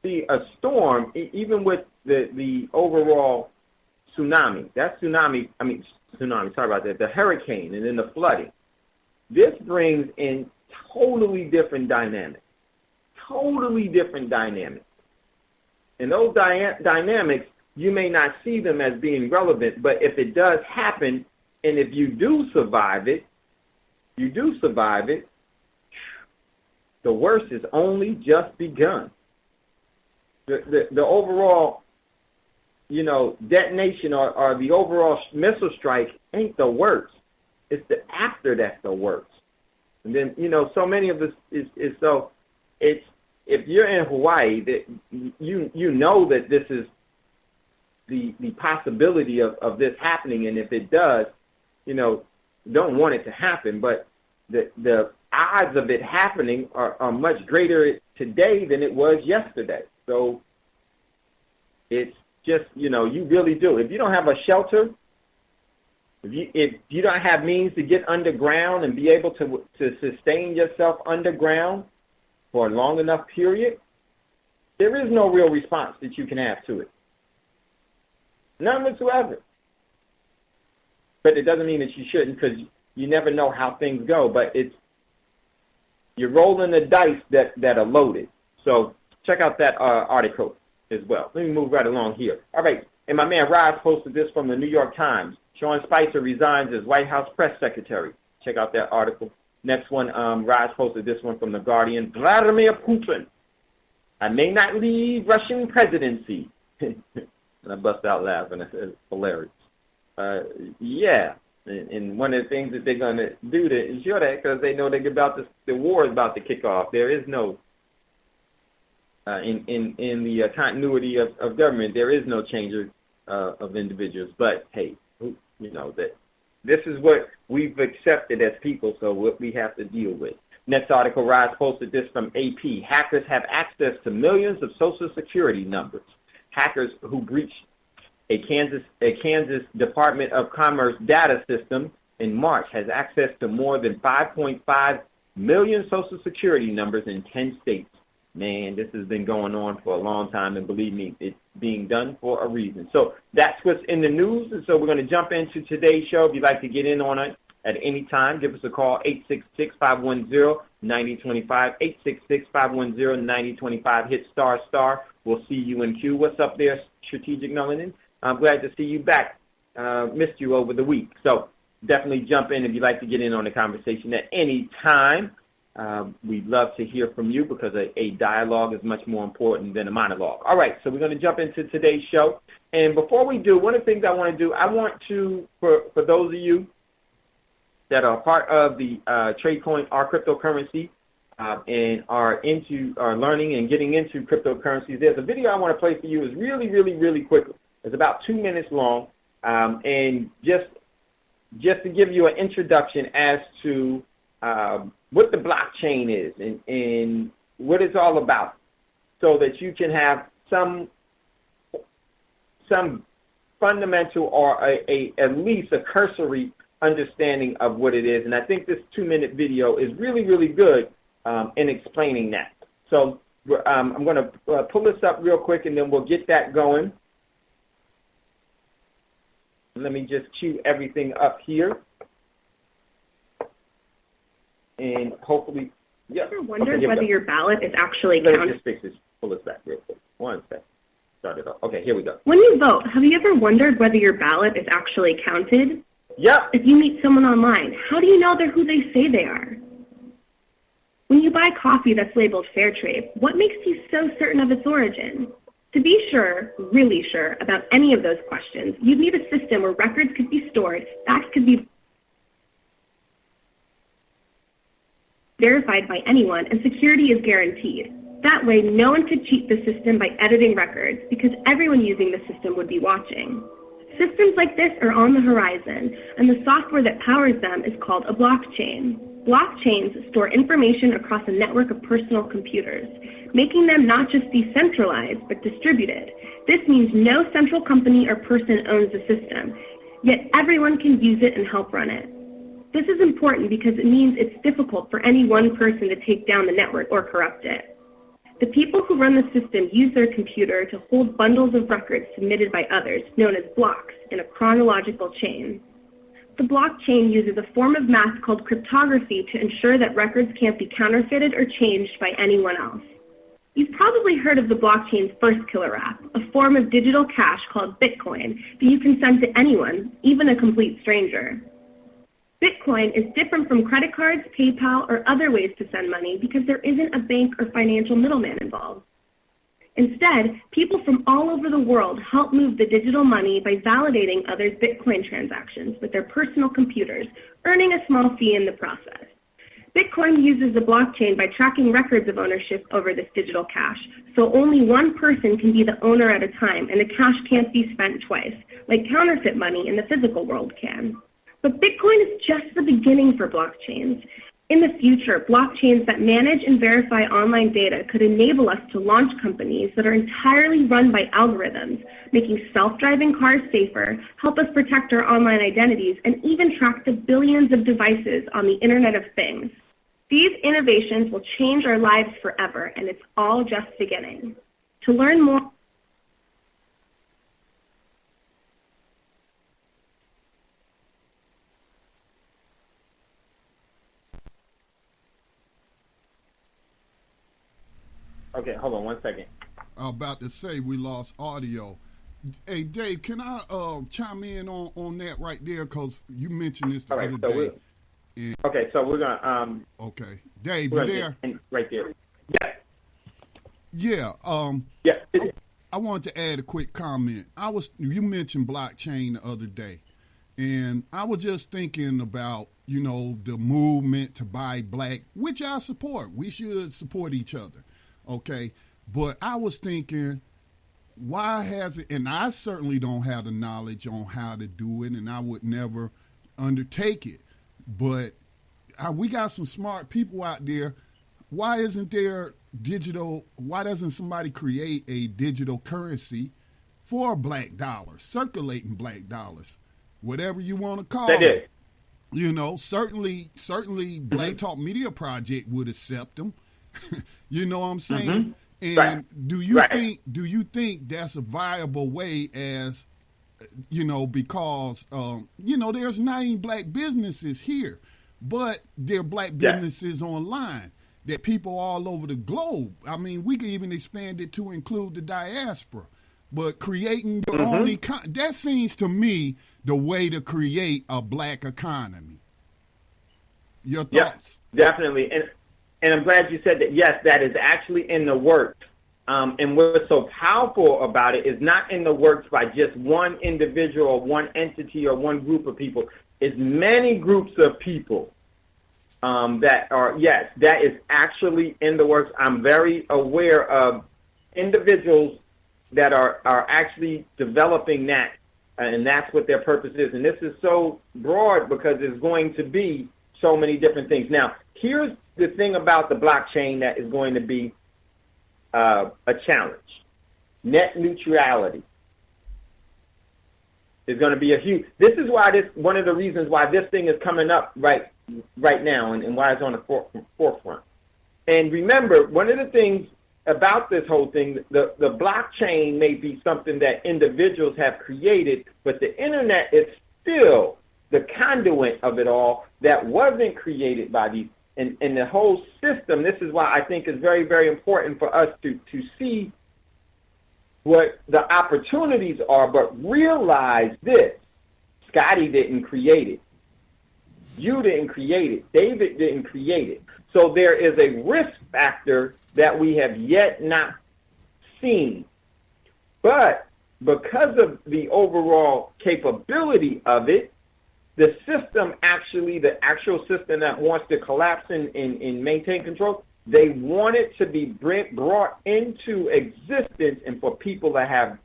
See, a storm, even with the overall tsunami, sorry about that, the hurricane and then the flooding, this brings in totally different dynamics. And those dynamics, you may not see them as being relevant, but if it does happen, and if you do survive it, the worst is only just begun. The overall, detonation or the overall missile strike ain't the worst. It's the after that's the worst. And then, so many of us if you're in Hawaii, that you know that this is the possibility of this happening, and if it does, don't want it to happen, but the odds of it happening are much greater today than it was yesterday. So it's just, you really do. If you don't have a shelter, if you don't have means to get underground and be able to sustain yourself underground for a long enough period, there is no real response that you can have to it. None whatsoever. But it doesn't mean that you shouldn't, because you never know how things go. But you're rolling the dice that are loaded. So check out that article as well. Let me move right along here. All right. And my man Raj posted this from the New York Times. Sean Spicer resigns as White House press secretary. Check out that article. Next one, Raj posted this one from The Guardian. Vladimir Putin. I may not leave Russian presidency. And I bust out laughing. It's hilarious. Yeah. And one of the things that they're going to do to ensure that, because they know the war is about to kick off. There is no, in the continuity of government, there is no change of individuals. But, hey, that this is what we've accepted as people, so what we have to deal with. Next article, Rise posted this from AP. Hackers have access to millions of Social Security numbers. Hackers who breached a Kansas Department of Commerce data system in March has access to more than 5.5 million Social Security numbers in 10 states. Man, this has been going on for a long time, and believe me, being done for a reason. So that's what's in the news, and so we're going to jump into today's show. If you'd like to get in on it at any time, give us a call, 866-510-9025, 866-510-9025. Hit ***. We'll see you in queue. What's up there, Strategic Melanin? I'm glad to see you back. Missed you over the week. So definitely jump in if you'd like to get in on the conversation at any time. We'd love to hear from you because a dialogue is much more important than a monologue. All right, so we're going to jump into today's show. And before we do, one of the things I want to do, I want to, for those of you that are part of the TradeCoin, our cryptocurrency, and are learning and getting into cryptocurrencies, there's a video I want to play for you. It's really, really, really quick. It's about 2 minutes long, and just to give you an introduction as to what the blockchain is and what it's all about, so that you can have some fundamental or at least a cursory understanding of what it is. And I think this 2-minute video is really, really good in explaining that. So I'm going to pull this up real quick, and then we'll get that going. Let me just cue everything up here. And hopefully, yeah. Ever wondered whether your ballot is actually counted? Let me just fix this. Pull this back real quick. 1 second. Start it off. Okay, here we go. When you vote, have you ever wondered whether your ballot is actually counted? Yep. If you meet someone online, how do you know they're who they say they are? When you buy coffee that's labeled fair trade, what makes you so certain of its origin? To be sure, really sure, about any of those questions, you'd need a system where records could be stored, facts could be verified by anyone, and security is guaranteed. That way, no one could cheat the system by editing records, because everyone using the system would be watching. Systems like this are on the horizon, and the software that powers them is called a blockchain. Blockchains store information across a network of personal computers, making them not just decentralized, but distributed. This means no central company or person owns the system, yet everyone can use it and help run it. This is important because it means it's difficult for any one person to take down the network or corrupt it. The people who run the system use their computer to hold bundles of records submitted by others, known as blocks, in a chronological chain. The blockchain uses a form of math called cryptography to ensure that records can't be counterfeited or changed by anyone else. You've probably heard of the blockchain's first killer app, a form of digital cash called Bitcoin that you can send to anyone, even a complete stranger. Bitcoin is different from credit cards, PayPal, or other ways to send money because there isn't a bank or financial middleman involved. Instead, people from all over the world help move the digital money by validating others' Bitcoin transactions with their personal computers, earning a small fee in the process. Bitcoin uses the blockchain by tracking records of ownership over this digital cash, so only one person can be the owner at a time, and the cash can't be spent twice, like counterfeit money in the physical world can. But Bitcoin is just the beginning for blockchains. In the future, blockchains that manage and verify online data could enable us to launch companies that are entirely run by algorithms, making self-driving cars safer, help us protect our online identities, and even track the billions of devices on the Internet of Things. These innovations will change our lives forever, and it's all just beginning. To learn more, Okay, hold on 1 second. I was about to say we lost audio. Hey, Dave, can I chime in on that right there? Because you mentioned this the other day. Okay, so we're going to... okay. Dave, you there? Right there. Yeah. Yeah. I wanted to add a quick comment. You mentioned blockchain the other day, and I was just thinking about, the movement to buy black, which I support. We should support each other. Okay, but I was thinking, why has it, and I certainly don't have the knowledge on how to do it, and I would never undertake it, but we got some smart people out there. Why doesn't somebody create a digital currency for black dollars, circulating black dollars, whatever you want to call it? Certainly Black Talk Media Project would accept them. You know what I'm saying? And do you think that's a viable way as, because, there's 9 black businesses here, but there are black businesses online that people all over the globe. I mean, we could even expand it to include the diaspora, but creating your own that seems to me the way to create a black economy. Your thoughts? Yeah, definitely. And I'm glad you said that. Yes, that is actually in the works. And what's so powerful about it is not in the works by just one individual or one entity or one group of people. It's many groups of people that are, that is actually in the works. I'm very aware of individuals that are actually developing that, and that's what their purpose is. And this is so broad because it's going to be so many different things. Now, here's the thing about the blockchain that is going to be a challenge. Net neutrality is going to be a huge. This is why one of the reasons why this thing is coming up right now, and why it's on the forefront. And remember, one of the things about this whole thing, the blockchain may be something that individuals have created, but the internet is still the conduit of it all that wasn't created by these. And the whole system, this is why I think it's very, very important for us to see what the opportunities are, but realize this. Scotty didn't create it. You didn't create it. David didn't create it. So there is a risk factor that we have yet not seen. But because of the overall capability of it, the system actually, the actual system that wants to collapse and maintain control, they want it to be brought into existence and for people to have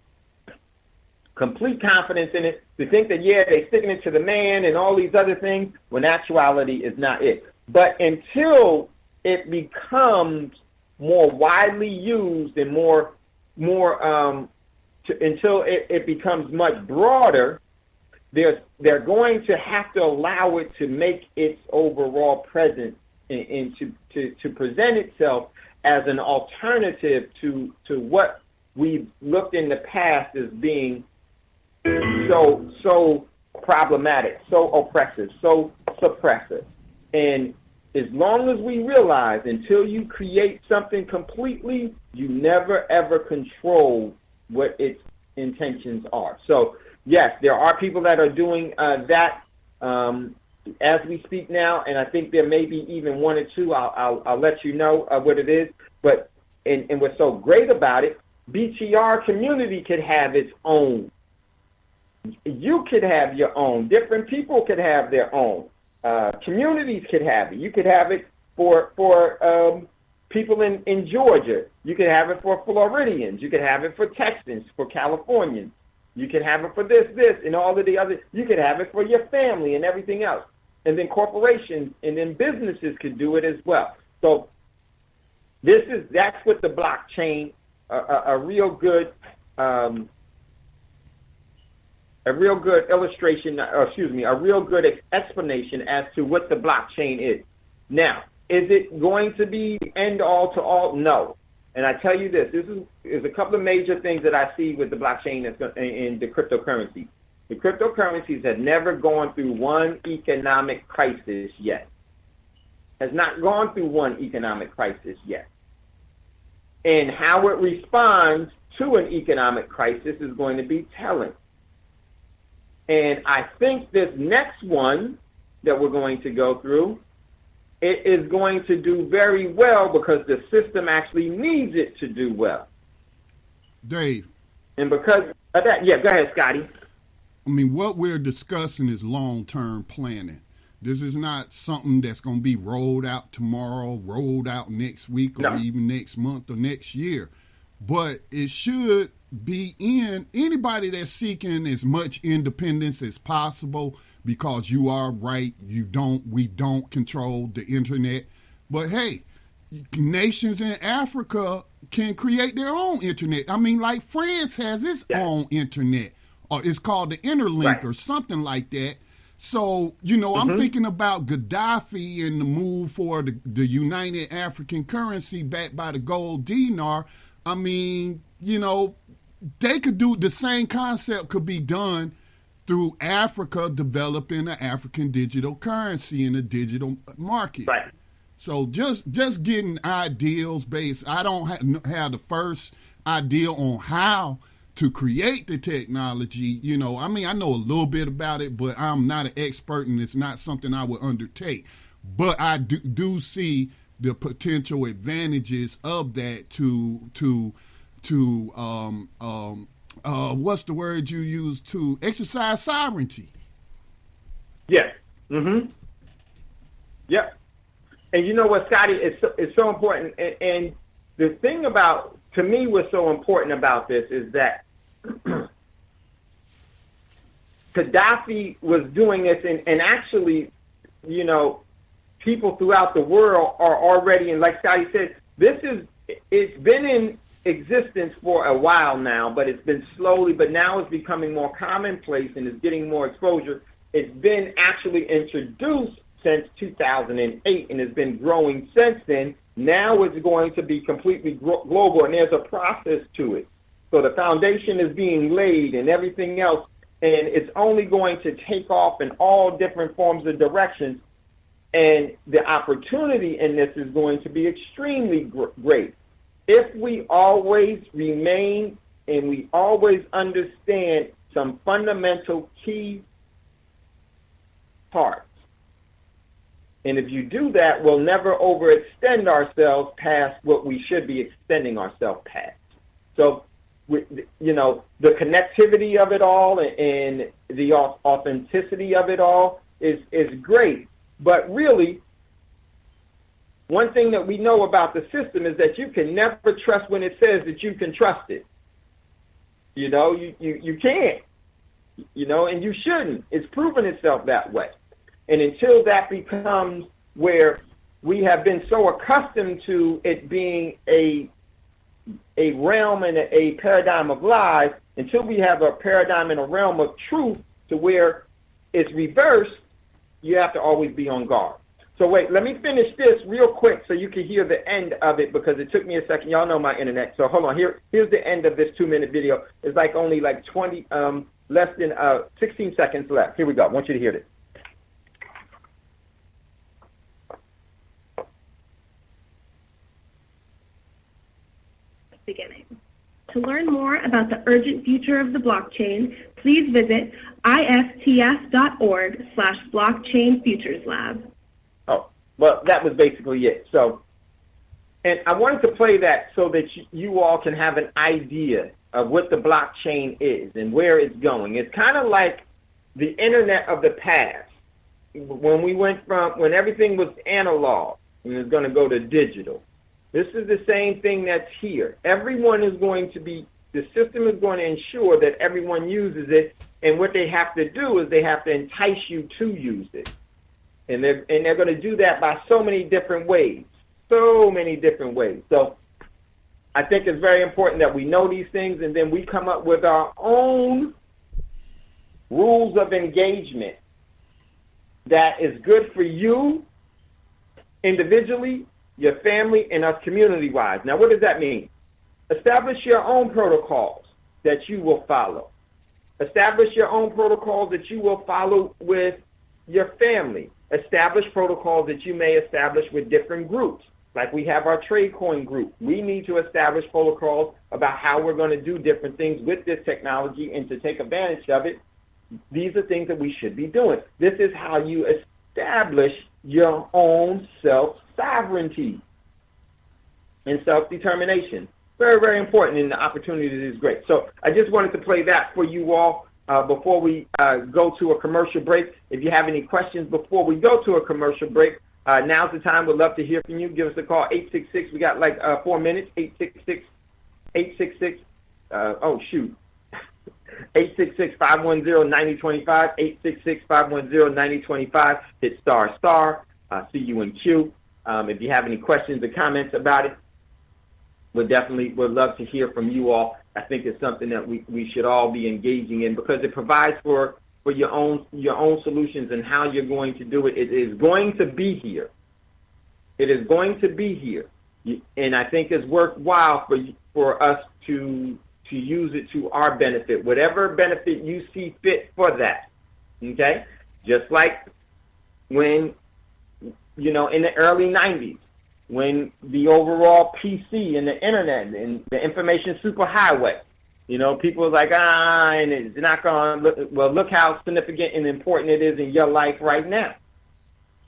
complete confidence in it, to think that, they're sticking it to the man and all these other things, when actuality is not it. But until it becomes more widely used and until it becomes much broader, they're going to have to allow it to make its overall presence and to present itself as an alternative to what we've looked in the past as being so problematic, so oppressive, so suppressive. And as long as we realize, until you create something completely, you never ever control what its intentions are. So yes, there are people that are doing that as we speak now, and I think there may be even one or two. I'll let you know what it is. But and what's so great about it, BTR community could have its own. You could have your own. Different people could have their own. Communities could have it. You could have it for people in Georgia. You could have it for Floridians. You could have it for Texans, for Californians. You could have it for this, and all of the other. You could have it for your family and everything else. And then corporations and then businesses could do it as well. So that's what the blockchain, a real good illustration, a real good explanation as to what the blockchain is. Now, is it going to be end all to all? No. And I tell you this is a couple of major things that I see with the blockchain and the cryptocurrency. The cryptocurrencies have never gone through one economic crisis yet. Has not gone through one economic crisis yet. And how it responds to an economic crisis is going to be telling. And I think this next one that we're going to go through, it is going to do very well because the system actually needs it to do well. Dave. And because of that, go ahead, Scotty. I mean, what we're discussing is long-term planning. This is not something that's going to be rolled out tomorrow, rolled out next week, or even next month or next year. But it should be in anybody that's seeking as much independence as possible, because you are right, we don't control the internet. But hey, nations in Africa can create their own internet. I mean, like France has its own internet. It's called the Interlink or something like that. So, I'm thinking about Gaddafi and the move for the United African currency backed by the gold dinar. I mean, they could do the same concept could be done through Africa developing an African digital currency in a digital market. Right. So just getting ideals based. I don't have the first idea on how to create the technology. I mean, I know a little bit about it, but I'm not an expert, and it's not something I would undertake. But I do see the potential advantages of that to what's the word you use, to exercise sovereignty. Yes. Mm-hmm. Yep. And you know what, Scotty, it's so important. And the thing about, to me, what's so important about this is that Gaddafi was doing this, and actually, people throughout the world are already, and like Scotty said, it's been in existence for a while now, but it's been slowly, but now it's becoming more commonplace and is getting more exposure. It's been actually introduced since 2008 and has been growing since then. Now it's going to be completely global, and there's a process to it. So the foundation is being laid and everything else, and it's only going to take off in all different forms of directions. And the opportunity in this is going to be extremely great. If we always remain and we always understand some fundamental key parts. And if you do that, we'll never overextend ourselves past what we should be extending ourselves past. So, the connectivity of it all and the authenticity of it all is great. But really, one thing that we know about the system is that you can never trust when it says that you can trust it. You can't. And you shouldn't. It's proven itself that way. And until that becomes where we have been so accustomed to it being a realm and a paradigm of lies, until we have a paradigm and a realm of truth to where it's reversed, you have to always be on guard. So wait, let me finish this real quick so you can hear the end of it, because it took me a second. Y'all know my internet. So hold on. Here's the end of this 2-minute video. It's only 16 seconds left. Here we go. I want you to hear this. Beginning. To learn more about the urgent future of the blockchain, please visit ists.org/blockchain futures lab. Oh, well, that was basically it. So, and I wanted to play that so that you all can have an idea of what the blockchain is and where it's going. It's kind of like the internet of the past, when everything was analog and it's going to go to digital. This is the same thing that's here. Everyone is going to be, the system is going to ensure that everyone uses it, and what they have to do is they have to entice you to use it. And they're going to do that by so many different ways. So I think it's very important that we know these things, and then we come up with our own rules of engagement that is good for you individually, your family, and us community-wise. Now, what does that mean? Establish your own protocols that you will follow. Establish your own protocols that you will follow with your family. Establish protocols that you may establish with different groups. Like we have our trade coin group. We need to establish protocols about how we're going to do different things with this technology and to take advantage of it. These are things that we should be doing. This is how you establish your own self-sovereignty and self-determination. Very, very important, and the opportunity is great. So I just wanted to play that for you all before we go to a commercial break. If you have any questions before we go to a commercial break, now's the time. We'd love to hear from you. Give us a call, 866. We got 4 minutes, 866, 866-510-9025, 866-510-9025. Hit star, CUNQ. If you have any questions or comments about it, would love to hear from you all. I think it's something that we should all be engaging in, because it provides for your own solutions and how you're going to do it. It is going to be here. It is going to be here. And I think it's worthwhile for us to use it to our benefit, whatever benefit you see fit for that. Okay? Just like when, in the early 90s, when the overall PC and the internet and the information superhighway, people were like, and it's not going to look how significant and important it is in your life right now.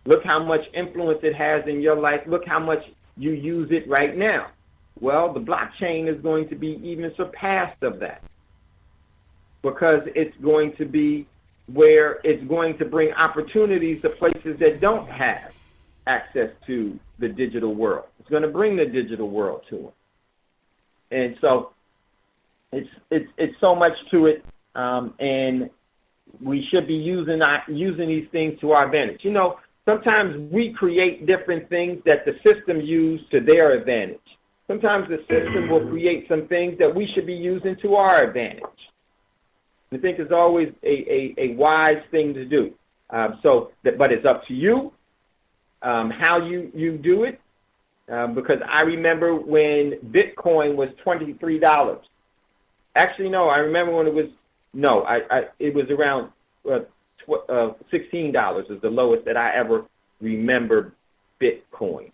Look how much influence it has in your life. Look how much you use it right now. Well, the blockchain is going to be even surpassed of that, because it's going to be where it's going to bring opportunities to places that don't have access to the digital world. It's going to bring the digital world to them. And so it's so much to it, and we should be using these things to our advantage. Sometimes we create different things that the system uses to their advantage. Sometimes the system will create some things that we should be using to our advantage. I think it's always a wise thing to do. But it's up to you how you do it, because I remember when Bitcoin was $23. Actually, no, I remember when it was it was around $16 is the lowest that I ever remember Bitcoin.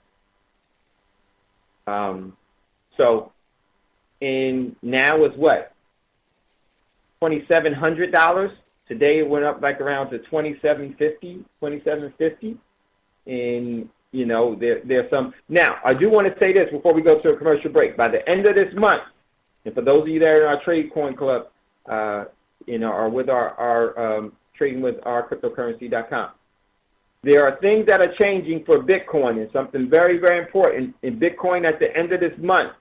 And now it's what? $2,700. Today it went up like around to $2,750. And there's some. Now I do want to say this before we go to a commercial break. By the end of this month, and for those of you that are in our Trade Coin Club, or with our trading with our cryptocurrency.com, there are things that are changing for Bitcoin, and something very, very important. And Bitcoin at the end of this month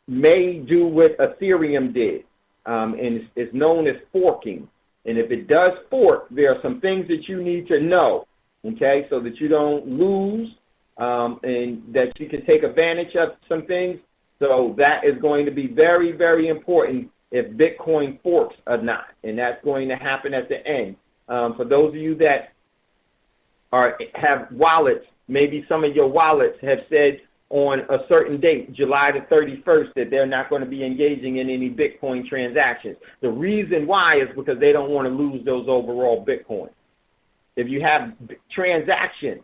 may do what Ethereum did, and it's known as forking. And if it does fork, there are some things that you need to know, okay, so that you don't lose, and that you can take advantage of some things. So that is going to be very, very important if Bitcoin forks or not, and that's going to happen at the end. For those of you that have wallets, maybe some of your wallets have said on a certain date, July the 31st, that they're not going to be engaging in any Bitcoin transactions. The reason why is because they don't want to lose those overall Bitcoin. If you have transactions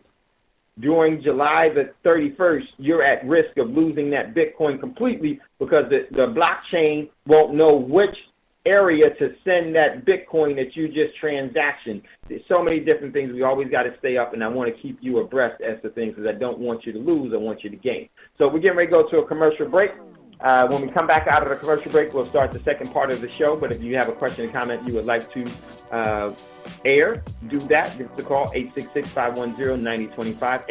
during July the 31st, you're at risk of losing that Bitcoin completely, because the blockchain won't know which area to send that Bitcoin that you just transactioned. There's so many different things. We always got to stay up, and I want to keep you abreast as to things, because I don't want you to lose. I want you to gain. So we're getting ready to go to a commercial break. When we come back out of the commercial break, we'll start the second part of the show. But if you have a question or comment you would like to air, do that. Give us a call, 866-510-9025,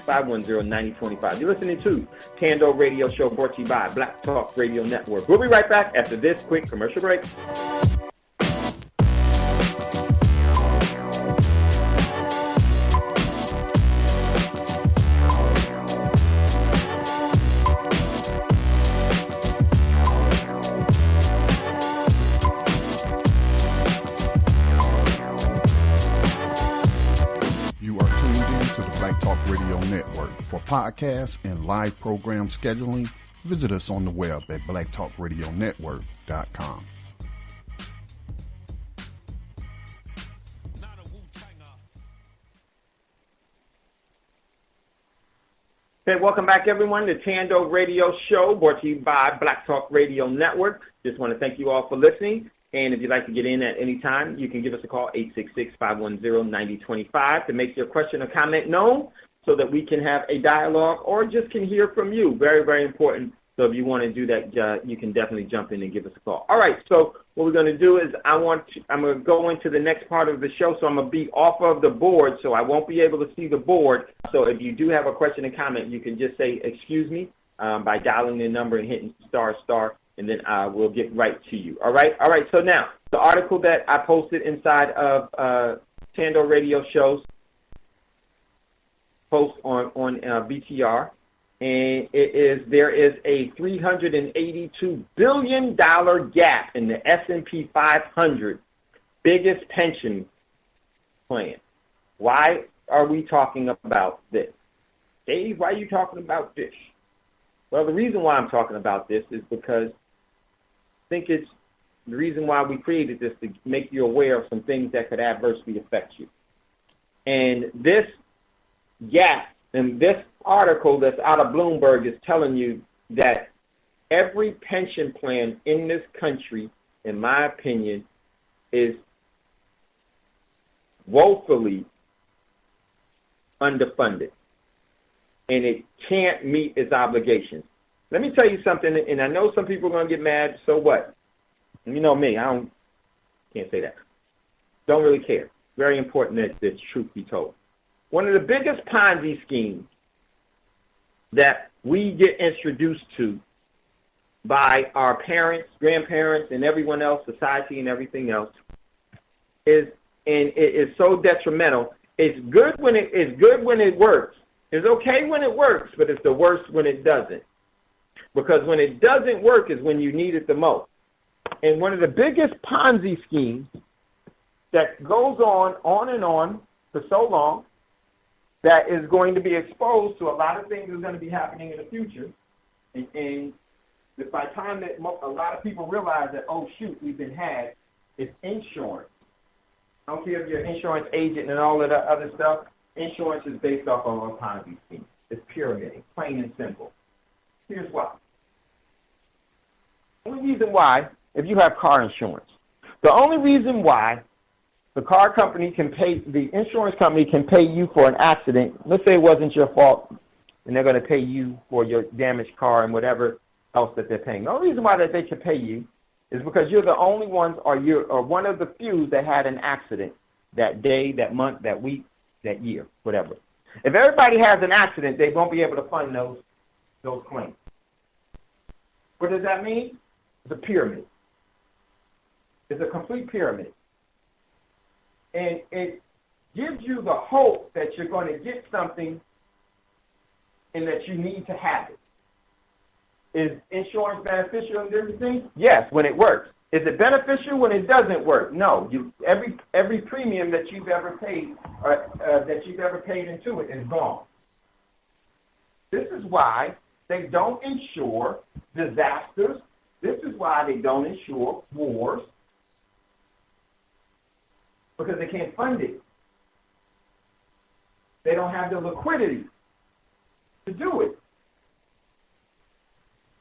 866-510-9025. You're listening to Thando Radio Show, brought to you by Black Talk Radio Network. We'll be right back after this quick commercial break. For podcasts and live program scheduling, visit us on the web at blacktalkradionetwork.com. Okay, welcome back, everyone, to Thando Radio Show, brought to you by Black Talk Radio Network. Just want to thank you all for listening. And if you'd like to get in at any time, you can give us a call, 866-510-9025, to make your question or comment known, so that we can have a dialogue or just can hear from you. Very, very important. So if you want to do that, you can definitely jump in and give us a call. All right, so what we're going to do is I'm going to go into the next part of the show, so I'm going to be off of the board, so I won't be able to see the board. So if you do have a question and comment, you can just say, excuse me, by dialing the number and hitting ***, and then we'll get right to you. All right, so now, the article that I posted inside of Thando Radio Show's post on BTR, and there is a $382 billion gap in the S&P 500 biggest pension plan. Why are we talking about this? Dave, why are you talking about this? Well, the reason why I'm talking about this is because I think it's the reason why we created this, to make you aware of some things that could adversely affect you. And this gap and this article that's out of Bloomberg is telling you that every pension plan in this country, in my opinion, is woefully underfunded, and it can't meet its obligations. Let me tell you something, and I know some people are going to get mad, so what? You know me, can't say that. Don't really care. Very important that the truth be told. One of the biggest Ponzi schemes that we get introduced to by our parents, grandparents, and everyone else, society and everything else, is, and it is so detrimental. It's good when it works. It's okay when it works, but it's the worst when it doesn't. Because when it doesn't work is when you need it the most. And one of the biggest Ponzi schemes that goes on and on for so long, that is going to be exposed to a lot of things that's going to be happening in the future. And by the time that a lot of people realize that, oh, shoot, we've been had, it's insurance. I don't care if you're an insurance agent and all of that other stuff. Insurance is based off of a Ponzi scheme. It's pyramiding, plain and simple. Here's why. The only reason why, if you have car insurance, the only reason why the car company can pay, the insurance company can pay you for an accident, let's say it wasn't your fault, and they're going to pay you for your damaged car and whatever else that they're paying. The only reason why that they can pay you is because you're the only ones, or you're one of the few that had an accident that day, that month, that week, that year, whatever. If everybody has an accident, they won't be able to fund those claims. What does that mean? It's a pyramid. It's a complete pyramid. And it gives you the hope that you're going to get something and that you need to have it. Is insurance beneficial in everything? Yes, when it works. Is it beneficial when it doesn't work? No. Every premium that you've ever paid into it is gone. This is why they don't insure disasters. This is why they don't insure wars, because they can't fund it. They don't have the liquidity to do it.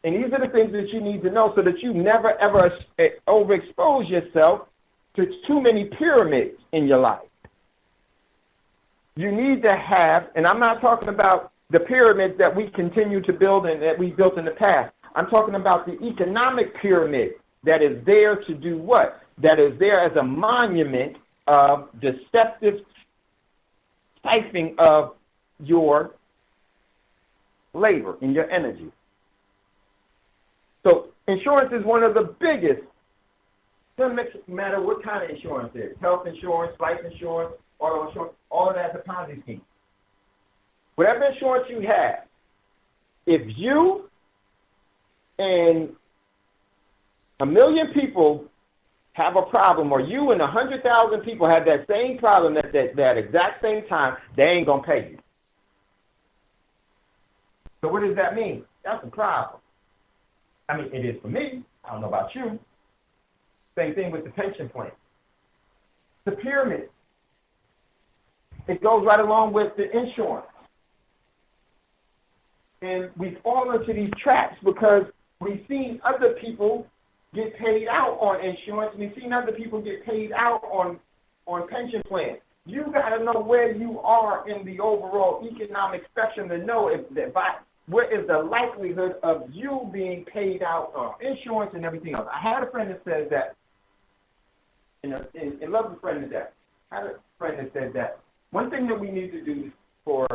And these are the things that you need to know so that you never, ever overexpose yourself to too many pyramids in your life. You need to have, and I'm not talking about the pyramids that we continue to build and that we built in the past. I'm talking about the economic pyramid that is there to do what? That is there as a monument of deceptive siphoning of your labor and your energy. So insurance is one of the biggest. It doesn't matter what kind of insurance it is. Health insurance, life insurance, auto insurance, all of that's a Ponzi scheme. Whatever insurance you have, if you and 1 million people have a problem, or you and 100,000 people have that same problem at that exact same time, they ain't going to pay you. So what does that mean? That's a problem. I mean, it is for me. I don't know about you. Same thing with the pension plan. The pyramid. It goes right along with the insurance. And we fall into these traps because we've seen other people get paid out on insurance. We've seen other people get paid out on pension plans. You got to know where you are in the overall economic spectrum to know what is the likelihood of you being paid out on insurance and everything else. I had a friend that said that, and love a friend of that. I had a friend that said that one thing that we need to do for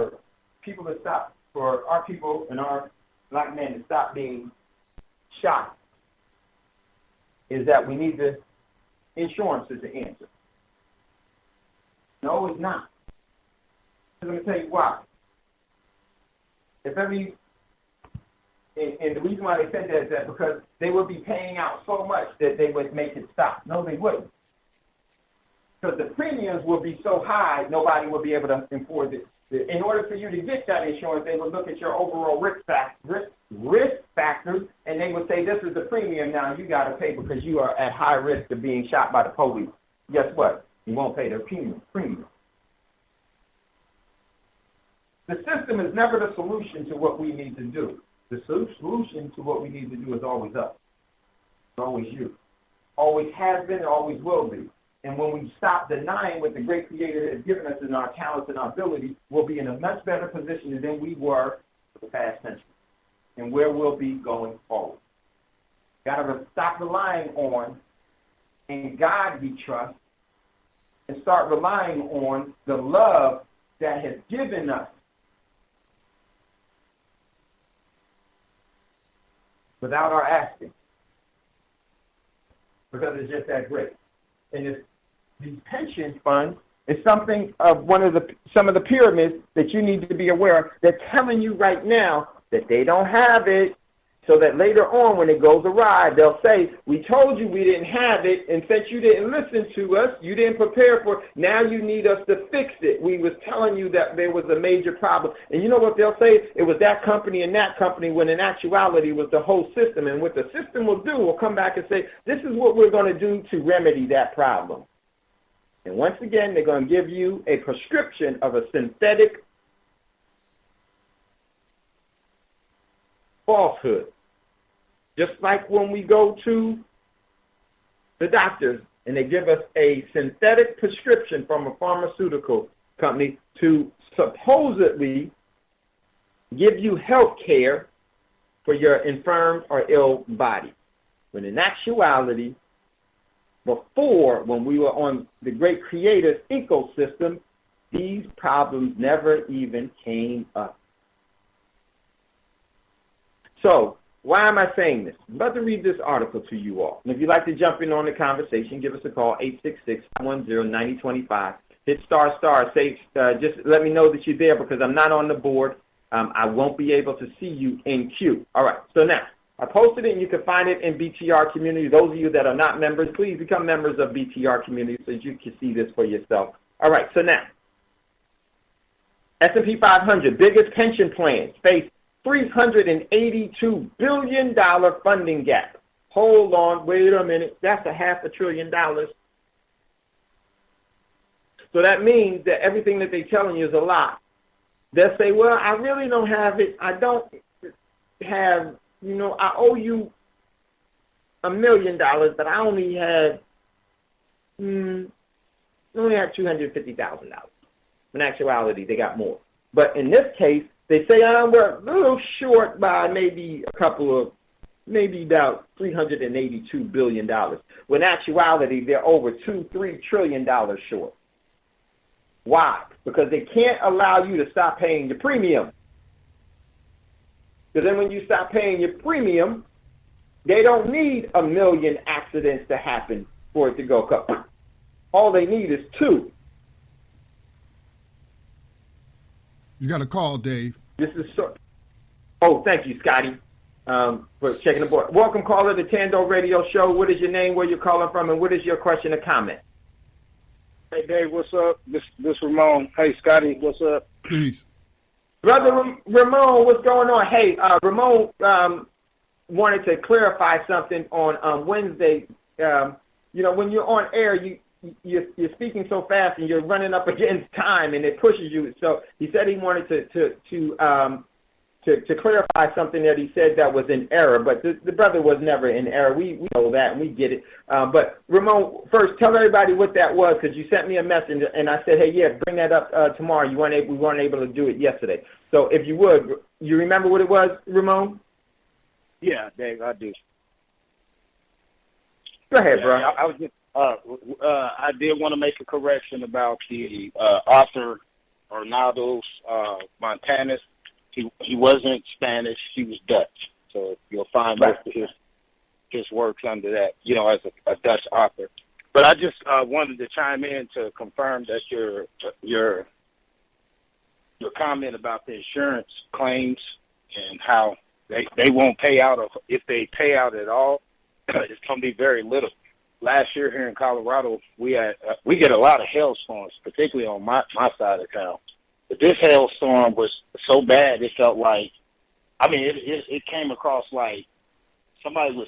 people to stop, for our people and our black men to stop being shot, is that we need insurance is the answer. No, it's not. Let me tell you why. And the reason why they said that is that because they would be paying out so much that they would make it stop. No, they wouldn't. Because the premiums would be so high, nobody would be able to afford it In order for you to get that insurance, they would look at your overall risk factors, and they would say, this is the premium now you got to pay because you are at high risk of being shot by the police. Guess what? You won't pay their premium. The system is never the solution to what we need to do. The solution to what we need to do is always us. It's always you. Always has been, always will be. And when we stop denying what the great Creator has given us in our talents and our abilities, we'll be in a much better position than we were for the past century and where we'll be going forward. Got to stop relying on in God we trust and start relying on the love that has given us without our asking, because it's just that great. And these pension funds is something of some of the pyramids that you need to be aware of. They're telling you right now that they don't have it, so that later on when it goes awry, they'll say, we told you we didn't have it, and since you didn't listen to us, you didn't prepare for it, now you need us to fix it. We was telling you that there was a major problem. And you know what they'll say? It was that company and that company, when in actuality it was the whole system. And what the system will do will come back and say, this is what we're going to do to remedy that problem. And once again, they're going to give you a prescription of a synthetic falsehood. Just like when we go to the doctors and they give us a synthetic prescription from a pharmaceutical company to supposedly give you health care for your infirm or ill body. When in actuality, before, when we were on the great Creator's ecosystem, these problems never even came up. So, why am I saying this? I'm about to read this article to you all. And if you'd like to jump in on the conversation, give us a call, 866-510-9025. Hit star. Say, just let me know that you're there because I'm not on the board. I won't be able to see you in queue. All right, so now, I posted it, and you can find it in BTR Community. Those of you that are not members, please become members of BTR Community so you can see this for yourself. All right, so now, S&P 500, biggest pension plans face $382 billion funding gap. Hold on, wait a minute. That's $500 billion. So that means that everything that they're telling you is a lie. They'll say, well, I really don't have it. I don't have, I owe you $1 million, but I only had $250,000. In actuality, they got more. But in this case, they say, we're a little short by maybe about $382 billion. When in actuality, they're over $3 trillion short. Why? Because they can't allow you to stop paying your premium. Because then when you stop paying your premium, they don't need 1 million accidents to happen for it to go up. All they need is 2. You got a call, Dave. This is thank you, Scotty, for checking the board. Welcome, caller, to Thando Radio Show. What is your name, where you're calling from, and what is your question or comment? Hey, Dave, what's up? This Ramon. Hey, Scotty, what's up? Peace. Brother Ramon, what's going on? Hey, Ramon wanted to clarify something on Wednesday. When you're on air, you're speaking so fast and you're running up against time, and it pushes you. So he said he wanted to clarify something that he said that was in error, but the brother was never in error. We know that and we get it. But Ramon, first tell everybody what that was, because you sent me a message and I said, hey, yeah, bring that up tomorrow. We weren't able to do it yesterday. So if you would, you remember what it was, Ramon? Yeah, Dave, I do. Go ahead, bro. I was just. I did want to make a correction about the author Arnaldo Montanus. He wasn't Spanish; he was Dutch. So you'll find most of his works under that, as a Dutch author. But I just wanted to chime in to confirm that your comment about the insurance claims and how they won't pay out, if they pay out at all, it's going to be very little. Last year here in Colorado, we get a lot of hailstorms, particularly on my side of town. this hailstorm was so bad it felt like, I mean, it came across like somebody was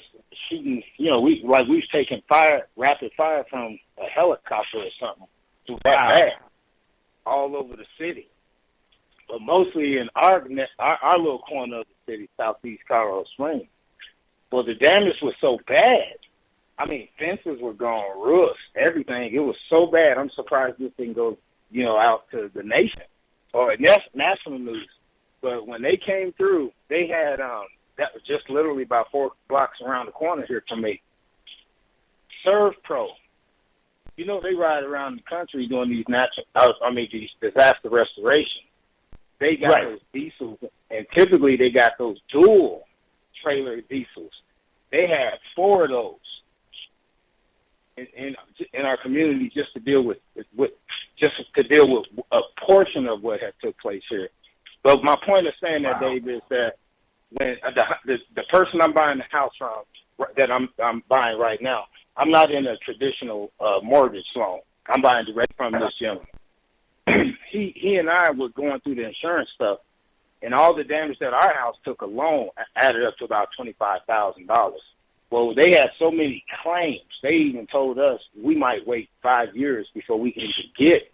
shooting. You know, we was taking rapid fire from a helicopter or something. It was that bad all over the city, but mostly in our little corner of the city, southeast Colorado Springs. Well, the damage was so bad. I mean, fences were gone, roofs, everything. It was so bad. I'm surprised this didn't go, out to the nation or national news. But when they came through, they had that was just literally about 4 blocks around the corner here from me. ServPro. They ride around the country doing these these disaster restoration. They got those diesels, and typically they got those dual trailer diesels. They had 4 of those in our community just to deal with a portion of what had took place here. But my point of saying that, Dave, is that when the person I'm buying the house from, that I'm buying right now, I'm not in a traditional mortgage loan. I'm buying direct from this gentleman. He and I were going through the insurance stuff, and all the damage that our house took alone added up to about $25,000. Well, they had so many claims. They even told us we might wait 5 years before we can even get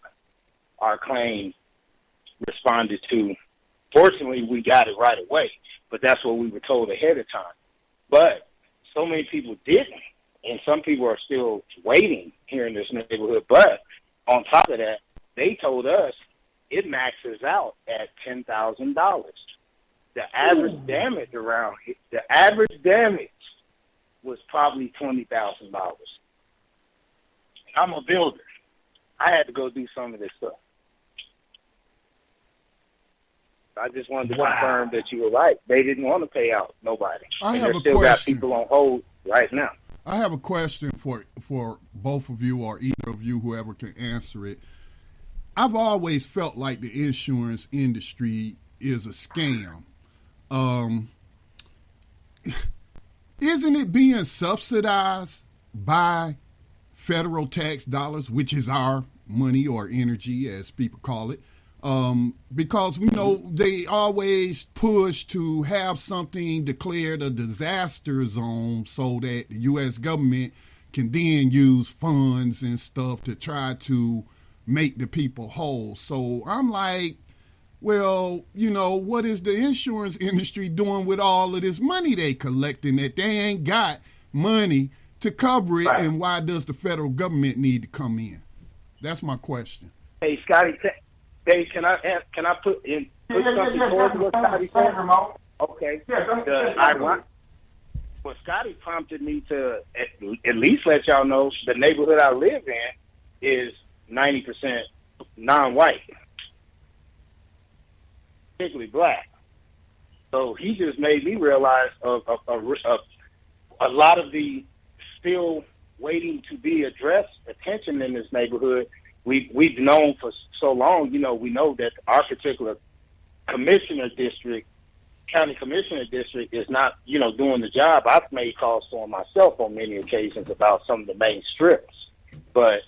our claim responded to. Fortunately, we got it right away, but that's what we were told ahead of time. But so many people didn't, and some people are still waiting here in this neighborhood. But on top of that, they told us it maxes out at $10,000. The average damage around here, was probably $20,000. I'm a builder. I had to go do some of this stuff. I just wanted to confirm that you were right. They didn't want to pay out nobody. They still got people on hold right now. I have a question for both of you or either of you, whoever can answer it. I've always felt like the insurance industry is a scam. Isn't it being subsidized by federal tax dollars, which is our money or energy, as people call it? Because we know they always push to have something declared a disaster zone so that the U.S. government can then use funds and stuff to try to make the people whole. So I'm like, well, what is the insurance industry doing with all of this money they collecting that they ain't got money to cover it, and why does the federal government need to come in? That's my question. Hey, Scotty, Dave, can I put something towards what Scotty said? Okay. Well, Scotty prompted me to at least let y'all know the neighborhood I live in is 90% non-white, particularly black. So he just made me realize of a lot of the still waiting to be addressed attention in this neighborhood. We've known for so long, we know that our particular county commissioner district is not, doing the job. I've made calls to him myself on many occasions about some of the main strips. But,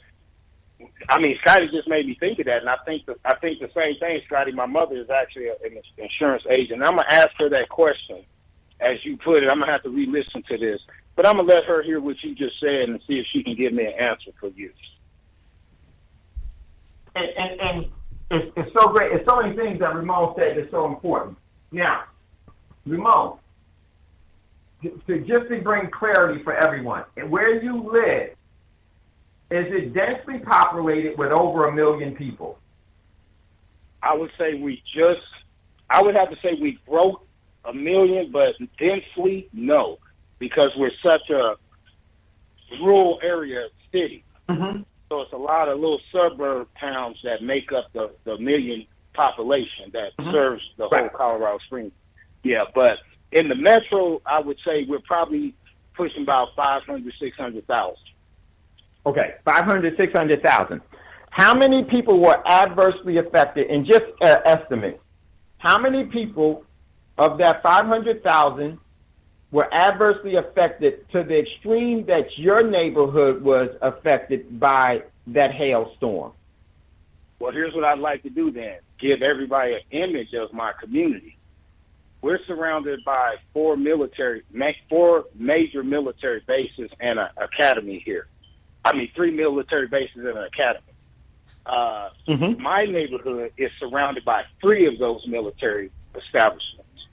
Scotty just made me think of that, and I think the same thing, Scotty. My mother is actually an insurance agent. I'm going to ask her that question. As you put it, I'm going to have to re-listen to this. But I'm going to let her hear what you just said and see if she can give me an answer for you. And it's so great. It's so many things that Ramon said that's so important. Now, Ramon, to bring clarity for everyone, and where you live, is it densely populated with over 1 million people? I would say I would have to say we broke 1 million, but densely, no, because we're such a rural area city. Mm-hmm. So it's a lot of little suburb towns that make up the 1 million population that serves the whole Colorado Springs. Yeah, but in the metro, I would say we're probably pushing about 500,000, 600,000. Okay, 500,000, 600,000. How many people were adversely affected? And just estimate, how many people of that 500,000 were adversely affected to the extreme that your neighborhood was affected by that hailstorm? Well, here's what I'd like to do then. Give everybody an image of my community. We're surrounded by four major military bases and an academy here. 3 military bases and an academy. My neighborhood is surrounded by 3 of those military establishments.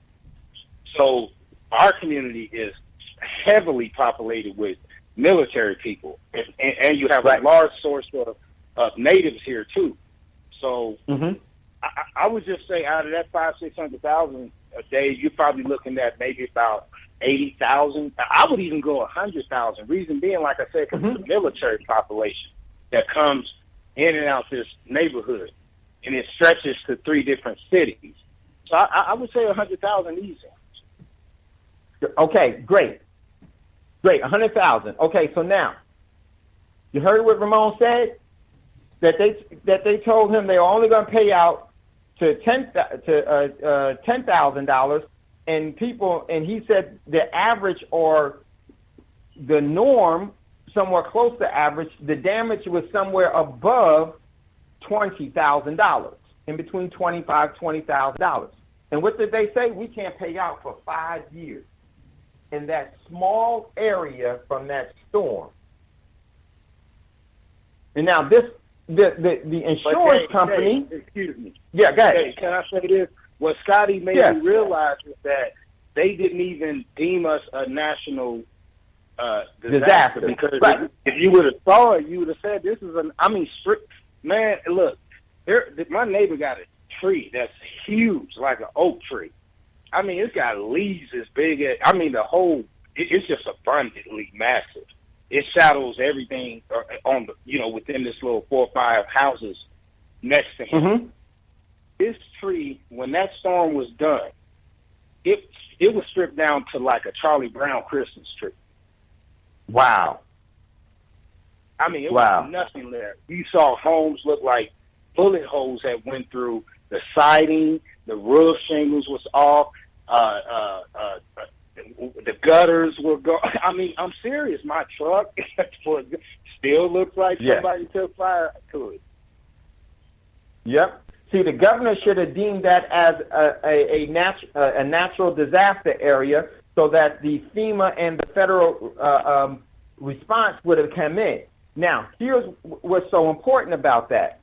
So our community is heavily populated with military people, and you have a large source of natives here too. So I would just say out of that 500,000-600,000 a day, you're probably looking at maybe about 80,000. I would even go 100,000. Reason being, like I said, because it's a military population that comes in and out this neighborhood, and it stretches to 3 different cities. So I would say 100,000 easy. Okay, great. 100,000. Okay, so now you heard what Ramon said, that they told him they were only going to pay out to $10,000, and he said the average or the norm, somewhere close to average, the damage was somewhere above $20,000, in between $20,000. And what did they say? We can't pay out for 5 years in that small area from that storm. And now the insurance company. Excuse me. Yeah, go ahead. Hey, can I say this? What Scotty made me realize is that they didn't even deem us a national disaster. Because if you would have saw it, you would have said this is strict. Man, look, my neighbor got a tree that's huge, like an oak tree. It's got leaves as big as, it's just abundantly massive. It shadows everything on within this little 4 or 5 houses next to him. This tree, when that storm was done, it was stripped down to like a Charlie Brown Christmas tree. Wow. It was nothing there. You saw homes look like bullet holes that went through the siding, the roof shingles was off, the gutters were gone. I'm serious. My truck still looks like somebody took fire to it. Yep. See, the governor should have deemed that as a natural disaster area, so that the FEMA and the federal response would have come in. Now, here's what's so important about that.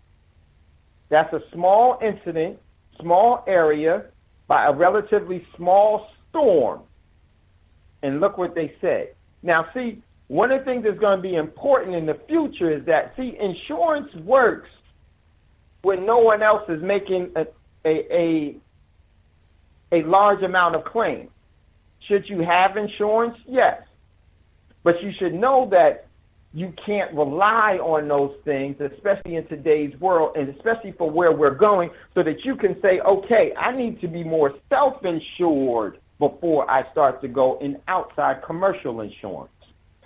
That's a small incident, small area, by a relatively small storm. And look what they said. Now, see, one of the things that's going to be important in the future is that, insurance works when no one else is making a large amount of claims. Should you have insurance? Yes. But you should know that you can't rely on those things, especially in today's world, and especially for where we're going, so that you can say, okay, I need to be more self-insured before I start to go in outside commercial insurance.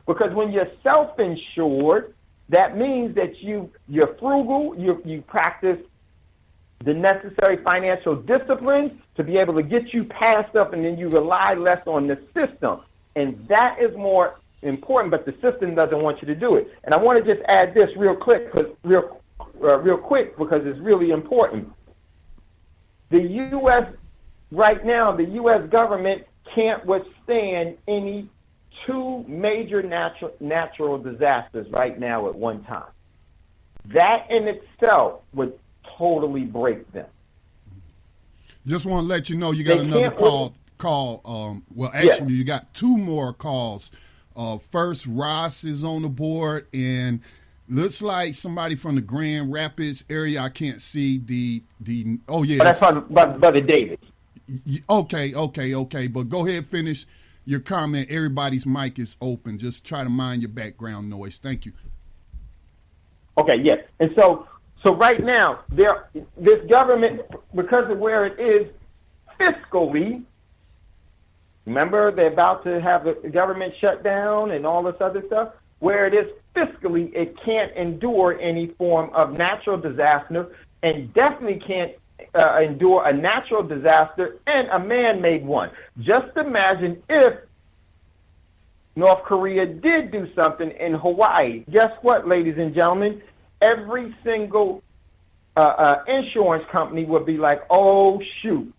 Because when you're self-insured, that means that you're frugal, you practice the necessary financial disciplines to be able to get you past stuff, and then you rely less on the system. And that is more important, but the system doesn't want you to do it. And I want to just add this real quick because it's really important. The U.S. right now, the U.S. government can't withstand any 2 major natural disasters right now at one time. That in itself would totally break them. Just want to let you know you got another call. You got 2 more calls. First, Ross is on the board, and looks like somebody from the Grand Rapids area. I can't see the. Oh yeah, that's Brother David. Okay. But go ahead, finish your comment. Everybody's mic is open. Just try to mind your background noise. Thank you. Okay, yes, and so right now this government, because of where it is fiscally. Remember, they're about to have the government shut down and all this other stuff. Where it is fiscally, it can't endure any form of natural disaster, and definitely can't endure a natural disaster and a man-made one. Just imagine if North Korea did do something in Hawaii. Guess what, ladies and gentlemen? Every single insurance company would be like, oh, shoot,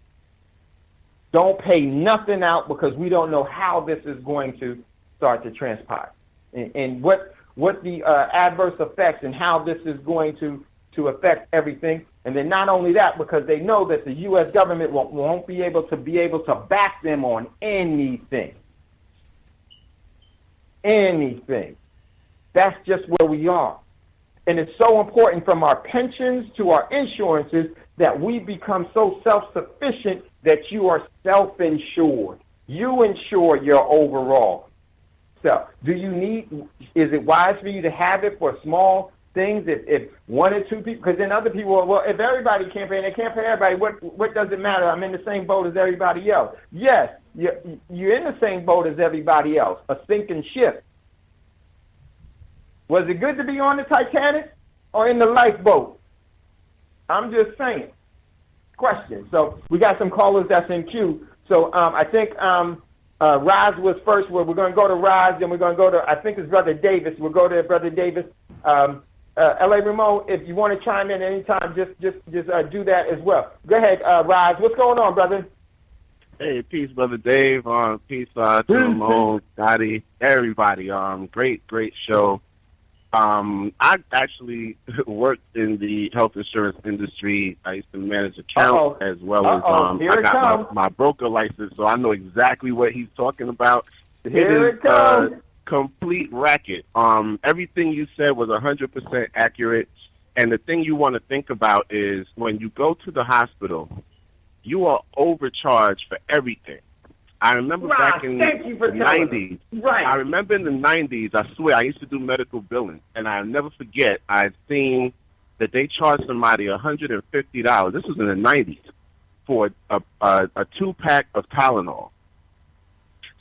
don't pay nothing out because we don't know how this is going to start to transpire and what the adverse effects and how this is going to affect everything. And then not only that, because they know that the U.S. government won't be able to back them on anything. Anything. That's just where we are. And it's so important from our pensions to our insurances that we become so self-sufficient that you are self-insured. You insure your overall self. Is it wise for you to have it for small things if one or two people, because then other people, well, if everybody can't pay and they can't pay everybody, what does it matter? I'm in the same boat as everybody else. Yes, you're in the same boat as everybody else, a sinking ship. Was it good to be on the Titanic or in the lifeboat? I'm just saying. Question. So we got some callers that's in queue. So I think Raz was first. We're going to go to Raz, then we're going to go to, I think it's Brother Davis. We'll go to Brother Davis. L.A. Ramon, if you want to chime in anytime, just do that as well. Go ahead, Raz. What's going on, brother? Hey, peace, Brother Dave. Peace to Ramon, Scotty, everybody. Great show. I actually worked in the health insurance industry. I used to manage accounts as well as I got my broker license, so I know exactly what he's talking about. Here it comes. Complete racket. Everything you said was 100% accurate. And the thing you want to think about is when you go to the hospital, you are overcharged for everything. I remember back in the 90s. Right. I remember in the 90s, I swear, I used to do medical billing. And I'll never forget, I'd seen that they charged somebody $150. This was in the 90s for a 2-pack of Tylenol.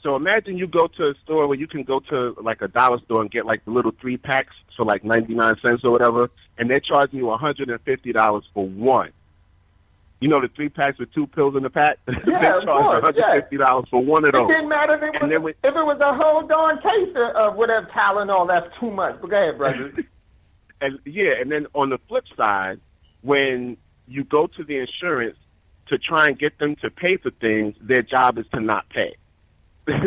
So imagine you go to a store where you can go to like a dollar store and get like the little 3-packs for like 99 cents or whatever, and they're charging you $150 for one. You know the 3-packs with 2 pills in the pack? Yeah, they charge $150 for one of those. It didn't matter if it was a whole darn case of whatever Tylenol. That's too much. But go ahead, brother. And then on the flip side, when you go to the insurance to try and get them to pay for things, their job is to not pay.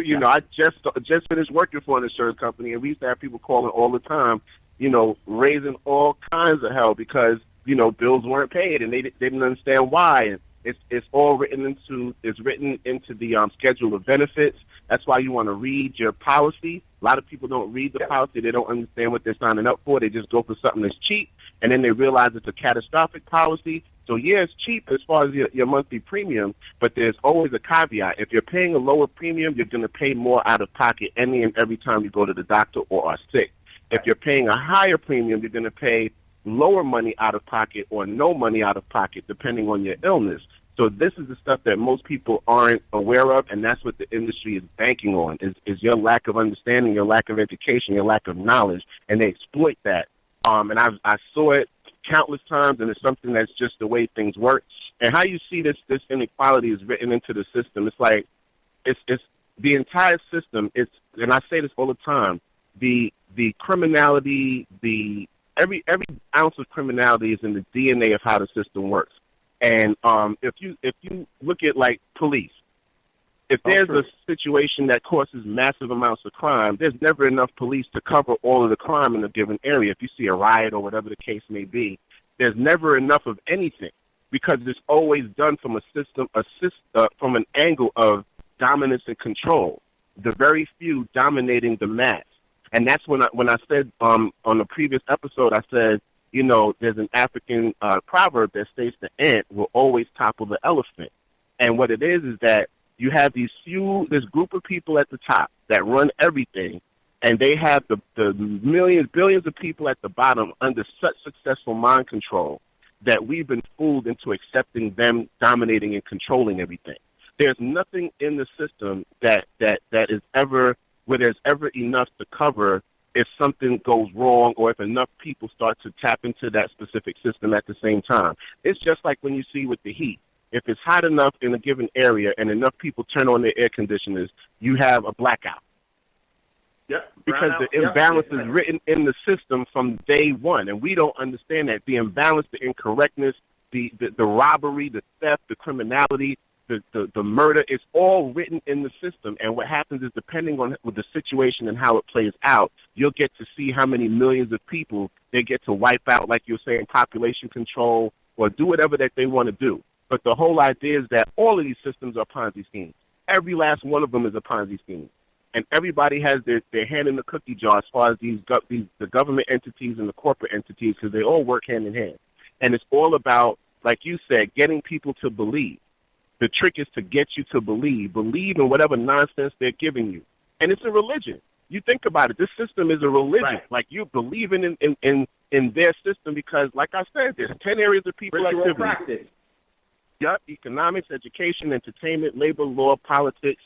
You know, I just finished working for an insurance company, and we used to have people calling all the time, you know, raising all kinds of hell because, you know, bills weren't paid, and they didn't understand why. And it's all written into the schedule of benefits. That's why you want to read your policy. A lot of people don't read the policy. They don't understand what they're signing up for. They just go for something that's cheap, and then they realize it's a catastrophic policy. So, yeah, it's cheap as far as your monthly premium, but there's always a caveat. If you're paying a lower premium, you're going to pay more out of pocket any and every time you go to the doctor or are sick. If you're paying a higher premium, you're going to pay lower money out of pocket or no money out of pocket, depending on your illness. So this is the stuff that most people aren't aware of, and that's what the industry is banking on, is your lack of understanding, your lack of education, your lack of knowledge, and they exploit that. And I saw it countless times, and it's something that's just the way things work. And how you see this inequality is written into the system. It's like it's the entire system. And I say this all the time. The criminality, every ounce of criminality is in the DNA of how the system works. And if you look at like police, if there's a situation that causes massive amounts of crime, there's never enough police to cover all of the crime in a given area. If you see a riot or whatever the case may be, there's never enough of anything because it's always done from from an angle of dominance and control. The very few dominating the mass, and that's when I said on the previous episode, I said, you know, there's an African proverb that states the ant will always topple the elephant, and what it is that you have this group of people at the top that run everything, and they have the millions, billions of people at the bottom under such successful mind control that we've been fooled into accepting them dominating and controlling everything. There's nothing in the system that is ever, where there's ever enough to cover if something goes wrong or if enough people start to tap into that specific system at the same time. It's just like when you see with the heat. If it's hot enough in a given area and enough people turn on their air conditioners, you have a blackout. Yep. Because the imbalance is written in the system from day one, and we don't understand that. The imbalance, the incorrectness, the robbery, the theft, the criminality, the murder, it's all written in the system. And what happens is, depending on with the situation and how it plays out, you'll get to see how many millions of people they get to wipe out, like you're saying, population control, or do whatever that they want to do. But the whole idea is that all of these systems are Ponzi schemes. Every last one of them is a Ponzi scheme. And everybody has their hand in the cookie jar as far as the government entities and the corporate entities, because they all work hand in hand. And it's all about, like you said, getting people to believe. The trick is to get you to believe in whatever nonsense they're giving you. And it's a religion. You think about it. This system is a religion. Right. Like, you're believing in their system because, like I said, there's 10 areas of people Ritual activity. practice. Yep, economics, education, entertainment, labor, law, politics,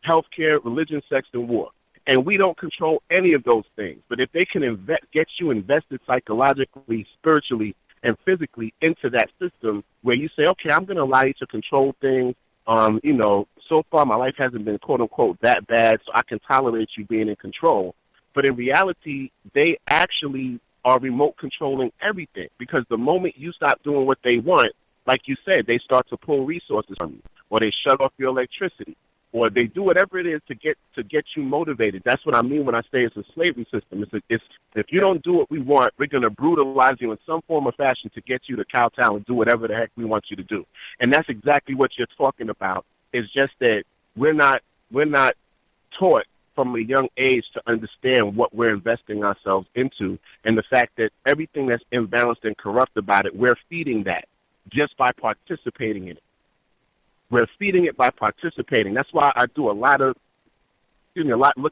healthcare, religion, sex, and war. And we don't control any of those things. But if they can get you invested psychologically, spiritually, and physically into that system where you say, okay, I'm going to allow you to control things. So far my life hasn't been, quote unquote, that bad, so I can tolerate you being in control. But in reality, they actually are remote controlling everything, because the moment you stop doing what they want, like you said, they start to pull resources from you, or they shut off your electricity, or they do whatever it is to get you motivated. That's what I mean when I say it's a slavery system. It's if you don't do what we want, we're going to brutalize you in some form or fashion to get you to kowtow and do whatever the heck we want you to do. And that's exactly what you're talking about. It's just that we're not taught from a young age to understand what we're investing ourselves into, and the fact that everything that's imbalanced and corrupt about it, we're feeding that just by participating in it. We're feeding it by participating. That's why I do look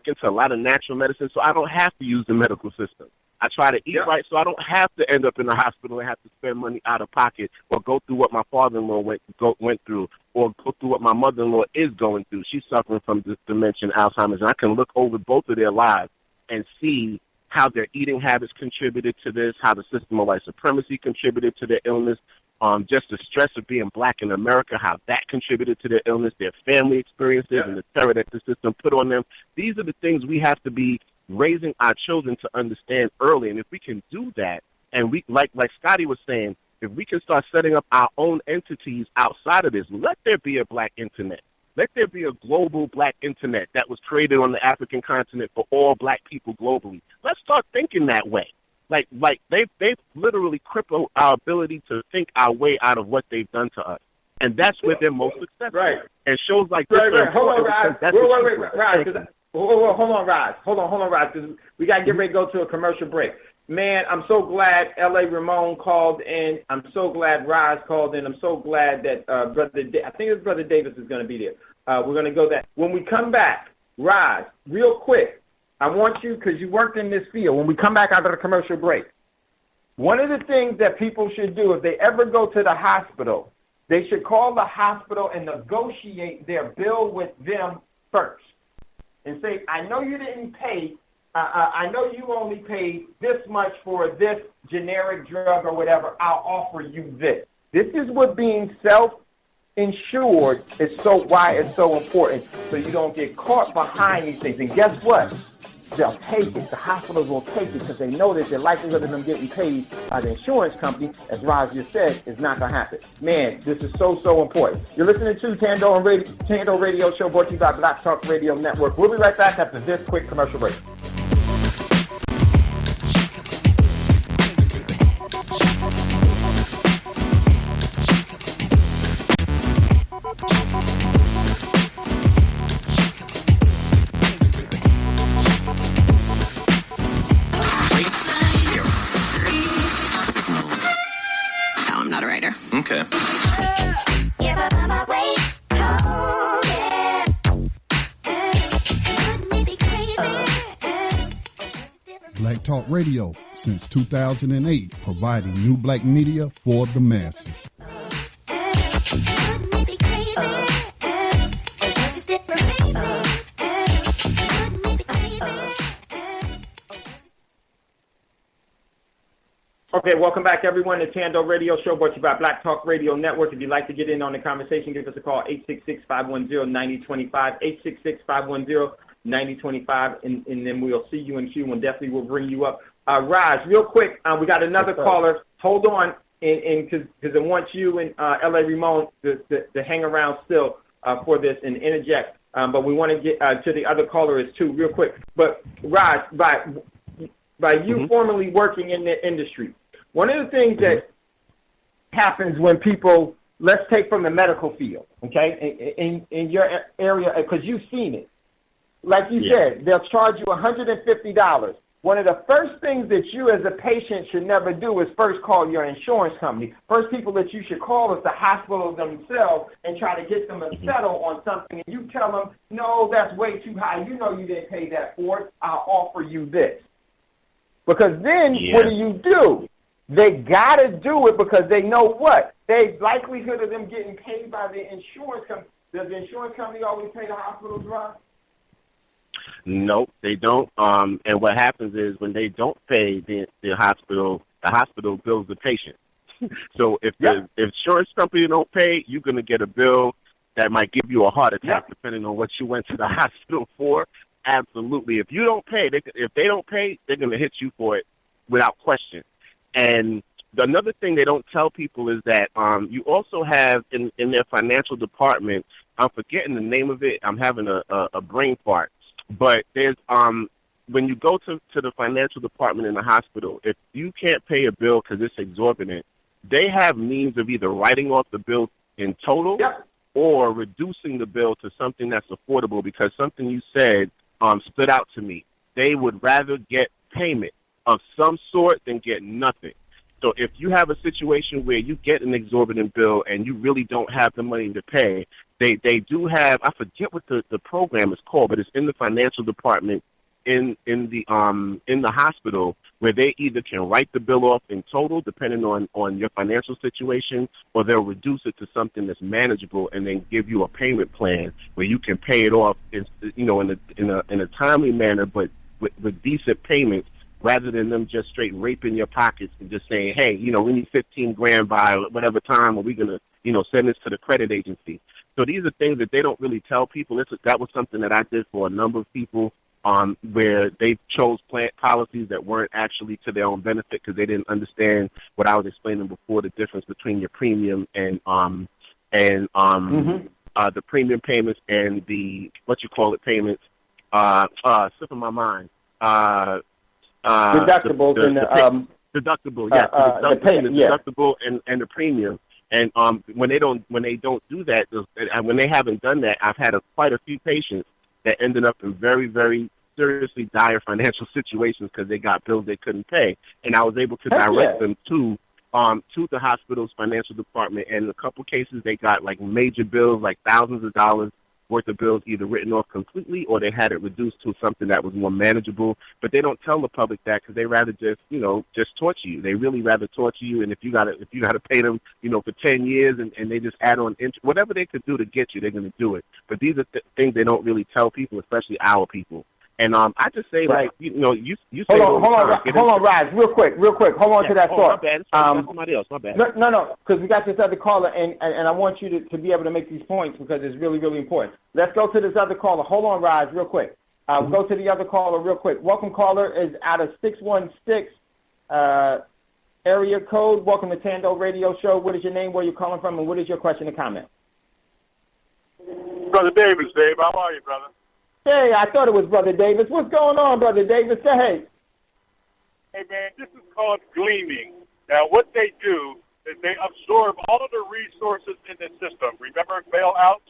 into a lot of natural medicine, so I don't have to use the medical system. I try to eat right, so I don't have to end up in the hospital and have to spend money out of pocket, or go through what my father-in-law went through, or go through what my mother-in-law is going through. She's suffering from this dementia, Alzheimer's, and I can look over both of their lives and see how their eating habits contributed to this, how the system of white supremacy contributed to their illness, just the stress of being black in America, how that contributed to their illness, their family experiences, and the terror that the system put on them. These are the things we have to be raising our children to understand early. And if we can do that, and we, like Scotty was saying, if we can start setting up our own entities outside of this, let there be a black internet. Let there be a global black internet that was created on the African continent for all black people globally. Let's start thinking that way. Like they've literally crippled our ability to think our way out of what they've done to us. And that's where they're most successful. Right. And shows like this. Right. Hold on, Raj. Wait, hold on, Raj. Hold on, Raj, because we got to get ready to go to a commercial break. Man, I'm so glad L.A. Ramon called in. I'm so glad Raj called in. I'm so glad that I think his brother Davis is going to be there. We're going to go that. When we come back, Raj, real quick, I want you, because you worked in this field, when we come back out of the commercial break, one of the things that people should do if they ever go to the hospital, they should call the hospital and negotiate their bill with them first and say, I know you didn't pay, I know you only paid this much for this generic drug or whatever, I'll offer you this. This is what being self-insured is why it's so important, so you don't get caught behind these things. And guess what? They'll take it. The hospitals will take it because they know that the likelihood of them getting paid by the insurance company, as Raj just said, is not going to happen. Man, this is so important. You're listening to Thando Radio Show, brought to you by Black Talk Radio Network. We'll be right back after this quick commercial break. Okay. Black Talk Radio since 2008, providing new black media for the masses. Okay, welcome back, everyone, to Thando Radio Show, brought to you by Black Talk Radio Network. If you'd like to get in on the conversation, give us a call, 866-510-9025, 9025, and then we'll see you in Q, and definitely we'll bring you up. Raj, real quick, we got another caller. Hold on, and because I want you and L.A. Ramon to hang around still for this and interject. But we want to get to the other callers too, real quick. But Raj, by you formerly working in the industry, one of the things that happens when people, let's take from the medical field, okay, in your area, because you've seen it. Like you said, they'll charge you $150. One of the first things that you as a patient should never do is first call your insurance company. First people that you should call is the hospital themselves and try to get them to settle on something. And you tell them, no, that's way too high. You know you didn't pay that for it. I'll offer you this. Because then what do? They got to do it because they know what? The likelihood of them getting paid by the insurance company. Does the insurance company always pay the hospitals, Ron? No, they don't. And what happens is when they don't pay the hospital bills the patient. So if the insurance company don't pay, you're going to get a bill that might give you a heart attack depending on what you went to the hospital for. Absolutely. If you don't pay, if they don't pay, they're going to hit you for it without question. And another thing they don't tell people is that you also have in their financial department, I'm forgetting the name of it. I'm having a brain fart. But there's when you go to the financial department in the hospital, if you can't pay a bill because it's exorbitant, they have means of either writing off the bill in total or reducing the bill to something that's affordable because something you said stood out to me. They would rather get payment of some sort than get nothing. So if you have a situation where you get an exorbitant bill and you really don't have the money to pay, they do have, I forget what the program is called, but it's in the financial department in the hospital where they either can write the bill off in total depending on your financial situation, or they'll reduce it to something that's manageable and then give you a payment plan where you can pay it off in a timely manner but with decent payments, rather than them just straight raping your pockets and just saying, hey, we need $15,000 by whatever time, or we're going to, send this to the credit agency. So these are things that they don't really tell people. That was something that I did for a number of people where they chose policies that weren't actually to their own benefit because they didn't understand what I was explaining before, the difference between your premium and the premium payments and the, payments, slipping my mind. Deductibles deductible, yes. The deductible and the premium. And when they don't do that, and when they haven't done that, I've had quite a few patients that ended up in very, very seriously dire financial situations because they got bills they couldn't pay. And I was able to direct them to the hospital's financial department. And in a couple cases, they got like major bills, like thousands of dollars worth of bills either written off completely or they had it reduced to something that was more manageable. But they don't tell the public that because they rather just torture you. They really rather torture you. And if you gotta pay them, for 10 years and they just add on interest, whatever they could do to get you, they're going to do it. But these are things they don't really tell people, especially our people. And I just say, you say... Hold on, Raj, real quick. Hold on to that thought. My bad. Somebody else, my bad. No, because we got this other caller, and I want you to be able to make these points because it's really, really important. Let's go to this other caller. Hold on, Raj, real quick. We'll go to the other caller real quick. Welcome, caller, is out of 616 area code. Welcome to Thando Radio Show. What is your name, where you're calling from, and what is your question or comment? Brother Davis, Dave. How are you, brother? Hey, I thought it was Brother Davis. What's going on, Brother Davis? Say hey. Hey, man, this is called gleaming. Now, what they do is they absorb all of the resources in the system. Remember bailouts?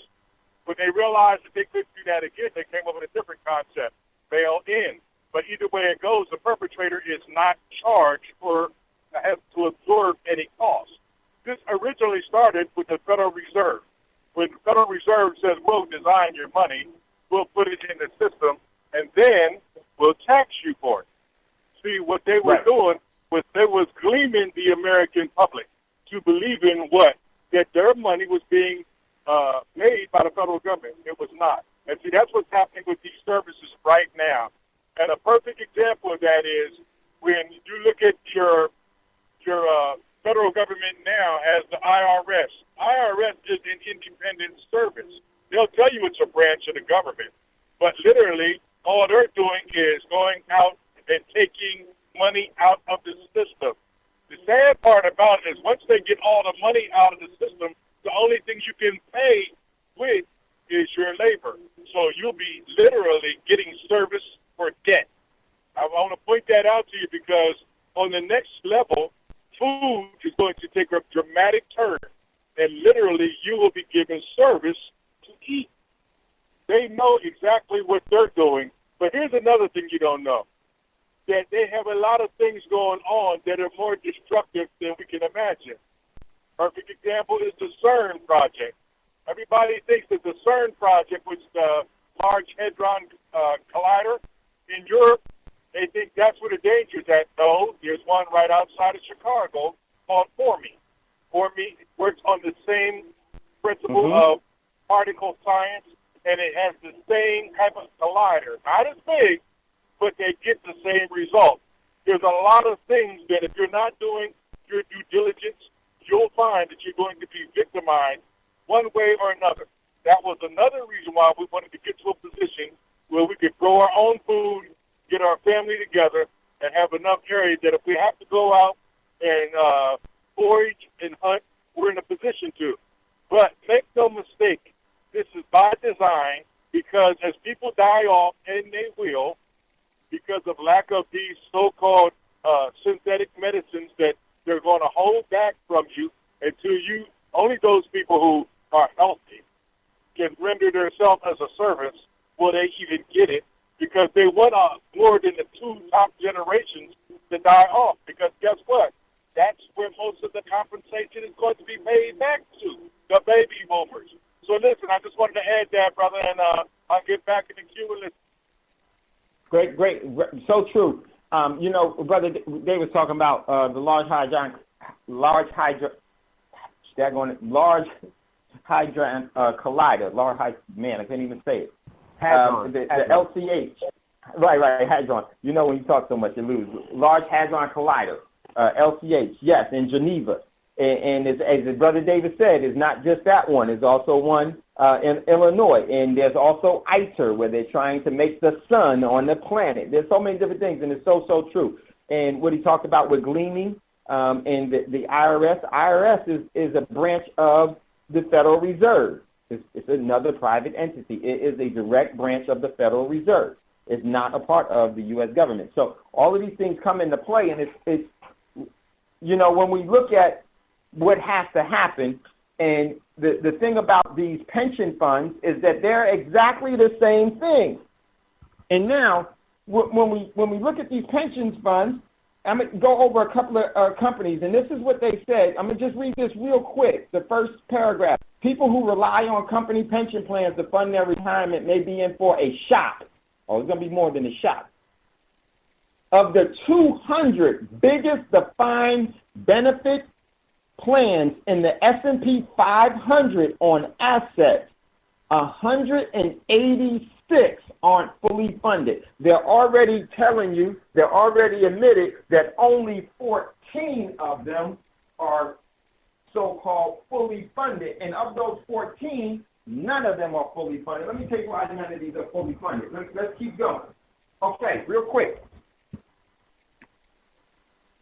When they realized that they couldn't do that again, they came up with a different concept, bail in. But either way it goes, the perpetrator is not charged for to absorb any cost. This originally started with the Federal Reserve. When the Federal Reserve says, we'll design your money, we'll put it in the system, and then we'll tax you for it. See, what they were doing was they was gleaming the American public to believe in what? That their money was being made by the federal government. It was not. And see, that's what's happening with these services right now. And a perfect example of that is when you look at your federal government now as the IRS. IRS is an independent service. They'll tell you it's a branch of the government, but literally all they're doing is going out and taking money out of the system. The sad part about it is once they get all the money out of the system, the only thing you can pay with is your labor. So you'll be literally getting service for debt. I want to point that out to you because on the next level, food is going to take a dramatic turn, and literally you will be given service to eat. They know exactly what they're doing, but here's another thing you don't know, that they have a lot of things going on that are more destructive than we can imagine. Perfect example is the CERN project. Everybody thinks that the CERN project, which is the Large Hadron Collider in Europe, they think that's where the danger is at. No, there's one right outside of Chicago called Fermi. Fermi works on the same principle of particle science, and it has the same type of collider. Not as big, but they get the same result. There's a lot of things that if you're not doing your due diligence, you'll find that you're going to be victimized one way or another. That was another reason why we wanted to get to a position where we could grow our own food, get our family together, and have enough area that if we have to go out and forage and hunt, we're in a position to. But make no mistake, this is by design because as people die off, and they will, because of lack of these so-called synthetic medicines that they're going to hold back from you until you, only those people who are healthy can render themselves as a service will they even get it, because they want more than the two top generations to die off. Because guess what? That's where most of the compensation is going to be paid back to, the baby boomers. So listen, I just wanted to add that, brother, and I'll get back in the queue and listen. Great. So true. Brother Dave was talking about the Large Hadron Collider. I can't even say it. The LCH. Right, Hadron. You know when you talk so much, you lose. Large Hadron Collider, LCH, yes, in Geneva. And as Brother David said, it's not just that one. There's also one in Illinois. And there's also ITER, where they're trying to make the sun on the planet. There's so many different things, and it's so true. And what he talked about with gleaming and the IRS. IRS is a branch of the Federal Reserve. It's another private entity. It is a direct branch of the Federal Reserve. It's not a part of the U.S. government. So all of these things come into play, and it's when we look at what has to happen, and the thing about these pension funds is that they're exactly the same thing. And now, when we look at these pension funds, I'm going to go over a couple of companies, and this is what they said. I'm going to just read this real quick, the first paragraph. People who rely on company pension plans to fund their retirement may be in for a shock. Oh, it's going to be more than a shock. Of the 200 biggest defined benefit plans in the S&P 500 on assets, 186 aren't fully funded. They're already telling you, they're already admitted that only 14 of them are so-called fully funded. And of those 14, none of them are fully funded. Let me tell you why none of these are fully funded. Let's keep going. Okay, real quick.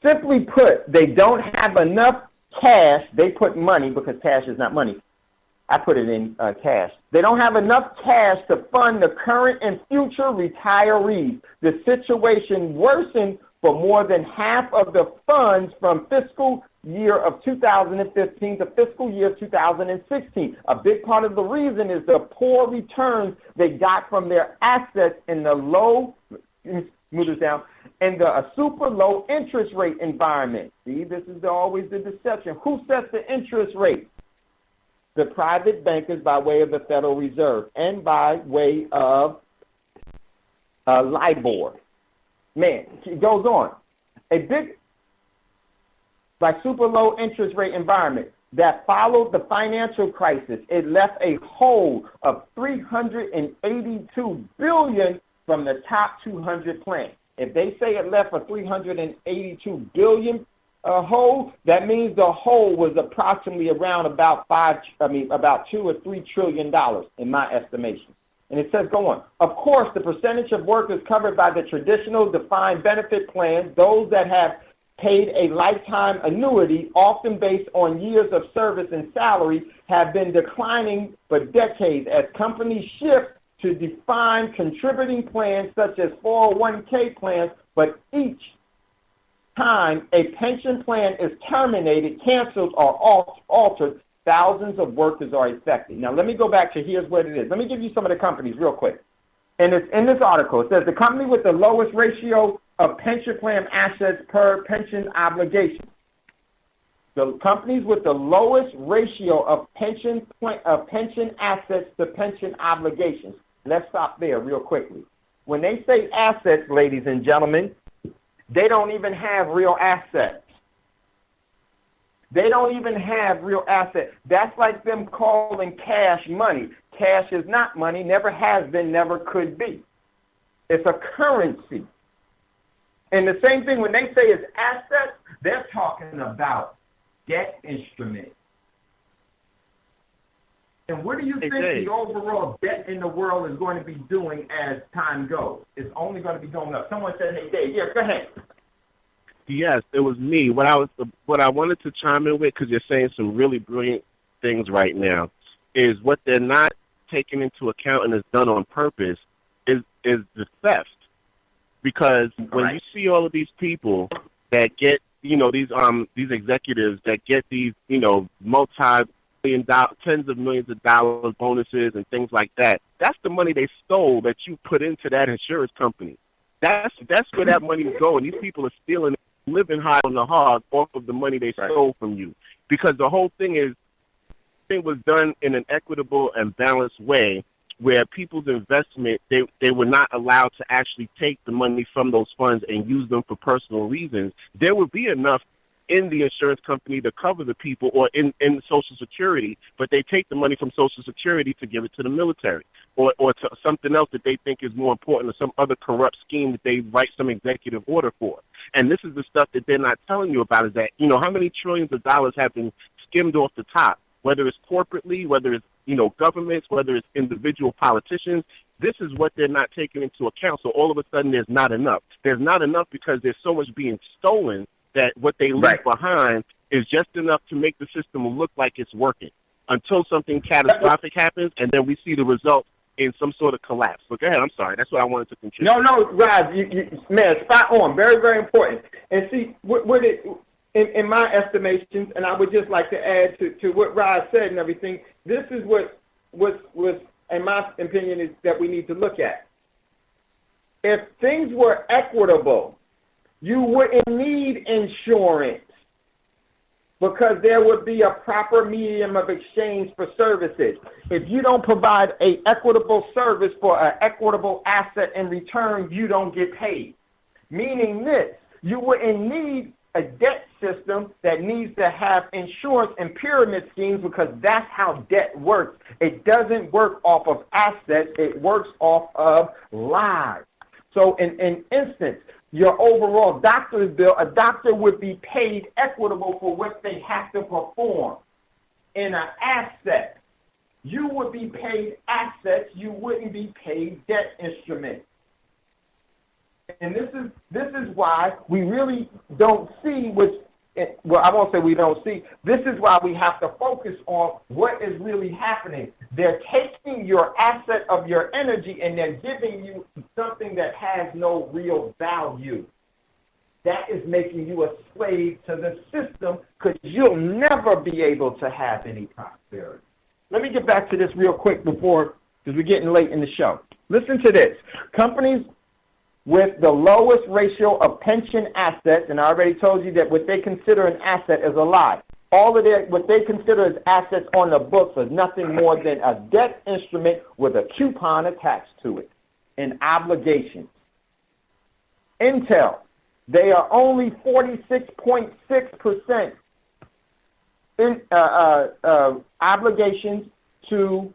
Simply put, they don't have enough cash. They put money because cash is not money. I put it in cash. They don't have enough cash to fund the current and future retirees. The situation worsened for more than half of the funds from fiscal year of 2015 to fiscal year 2016. A big part of the reason is the poor returns they got from their assets in the low, move this down, in a super low interest rate environment. See, this is always the deception. Who sets the interest rate? The private bankers by way of the Federal Reserve and by way of LIBOR. Man, it goes on. A big, like super low interest rate environment that followed the financial crisis, it left a hole of $382 billion from the top 200 plans. If they say it left a $382 billion hole, that means the hole was approximately around about $2 or $3 trillion in my estimation. And it says, go on. Of course, the percentage of workers covered by the traditional defined benefit plans, those that have paid a lifetime annuity, often based on years of service and salary, have been declining for decades as companies shift to defined contributing plans such as 401k plans, but each time a pension plan is terminated, canceled, or altered, thousands of workers are affected. Now, let me go back to here's what it is. Let me give you some of the companies real quick. And it's in this article. It says the company with the lowest ratio of pension plan assets per pension obligation. The companies with the lowest ratio of pension assets to pension obligations. Let's stop there real quickly. When they say assets, ladies and gentlemen, they don't even have real assets. They don't even have real assets. That's like them calling cash money. Cash is not money, never has been, never could be. It's a currency. And the same thing when they say it's assets, they're talking about debt instruments. And what do you think the overall debt in the world is going to be doing as time goes? It's only going to be going up. Someone said, hey, Dave, yeah, go ahead. Yes, it was me. What I wanted to chime in with, because you're saying some really brilliant things right now, is what they're not taking into account and is done on purpose is the theft. Because when you see all of these people that get, these executives that get these, tens of millions of dollars bonuses and things like that, that's the money they stole that you put into that insurance company. That's where that money is going. These people are stealing, living high on the hog off of the money they stole from you. Because the whole thing was done in an equitable and balanced way where people's investment, they were not allowed to actually take the money from those funds and use them for personal reasons. There would be enough in the insurance company to cover the people or in Social Security, but they take the money from Social Security to give it to the military or to something else that they think is more important or some other corrupt scheme that they write some executive order for. And this is the stuff that they're not telling you about, is that, how many trillions of dollars have been skimmed off the top, whether it's corporately, whether it's, governments, whether it's individual politicians. This is what they're not taking into account. So all of a sudden there's not enough. There's not enough because there's so much being stolen that what they leave behind is just enough to make the system look like it's working until something catastrophic happens, and then we see the result in some sort of collapse. But go ahead, I'm sorry. That's what I wanted to contribute. No, Raj, man, spot on. Very, very important. And see, in my estimations, and I would just like to add to what Raj said and everything, this is what in my opinion, is that we need to look at. If things were equitable, you wouldn't need insurance because there would be a proper medium of exchange for services. If you don't provide an equitable service for an equitable asset in return, you don't get paid. Meaning this, you wouldn't need a debt system that needs to have insurance and pyramid schemes because that's how debt works. It doesn't work off of assets. It works off of lives. So in instance, your overall doctor's bill, a doctor would be paid equitable for what they have to perform. In an asset, you would be paid assets. You wouldn't be paid debt instruments. And this is why we really don't see I won't say we don't see. This is why we have to focus on what is really happening. They're taking your asset of your energy and they're giving you something that has no real value. That is making you a slave to the system because you'll never be able to have any prosperity. Let me get back to this real quick because we're getting late in the show. Listen to this. Companies with the lowest ratio of pension assets, and I already told you that what they consider an asset is a lie. All of what they consider as assets on the books is nothing more than a debt instrument with a coupon attached to it and obligations. Intel, they are only 46.6% in obligations to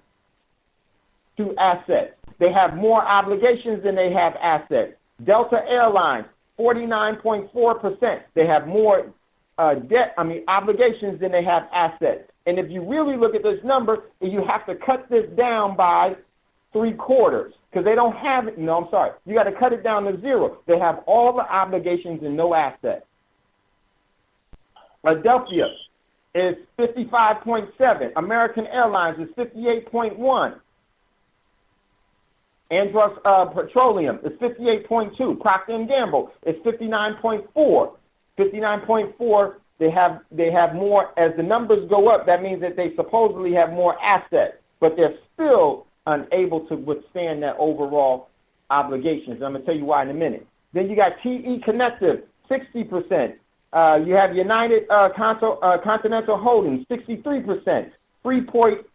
assets. They have more obligations than they have assets. Delta Airlines, 49.4%. They have more obligations than they have assets. And if you really look at this number, you have to cut this down by 3/4 because they don't have it. No, I'm sorry. You got to cut it down to 0. They have all the obligations and no assets. Philadelphia is 55.7. American Airlines is 58.1. Andros Petroleum is 58.2. Procter & Gamble is 59.4. 59.4. They have more. As the numbers go up, that means that they supposedly have more assets, but they're still unable to withstand that overall obligations. I'm going to tell you why in a minute. Then you got TE Connective, 60%. You have United Continental Holdings, 63%. Freeport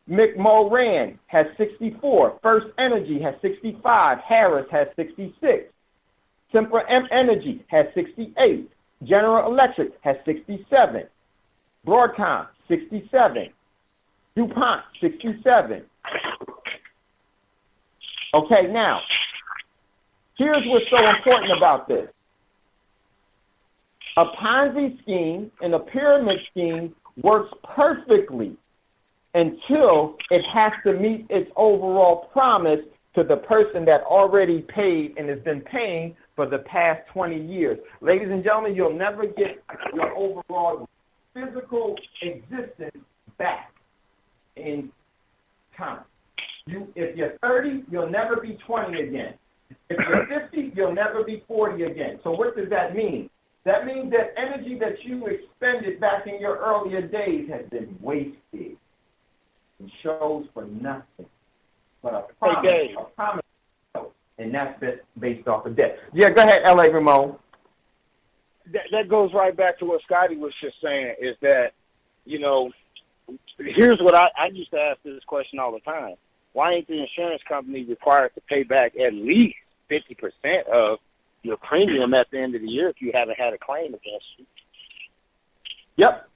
McMoran has 64. First Energy has 65. Harris has 66. Sempra Energy has 68. General Electric has 67. Broadcom, 67. DuPont, 67. Okay, now, here's what's so important about this. A Ponzi scheme and a pyramid scheme works perfectly until it has to meet its overall promise to the person that already paid and has been paying for the past 20 years. Ladies and gentlemen, you'll never get your overall physical existence back in time. If you're 30, you'll never be 20 again. If you're 50, you'll never be 40 again. So what does that mean? That means that energy that you expended back in your earlier days has been wasted. It shows for nothing. But a promise, and that's based off of debt. Yeah, go ahead, L.A. Ramon. That goes right back to what Scotty was just saying, is that, you know, here's what I used to ask this question all the time. Why ain't the insurance company required to pay back at least 50% of your premium at the end of the year if you haven't had a claim against you? Yep,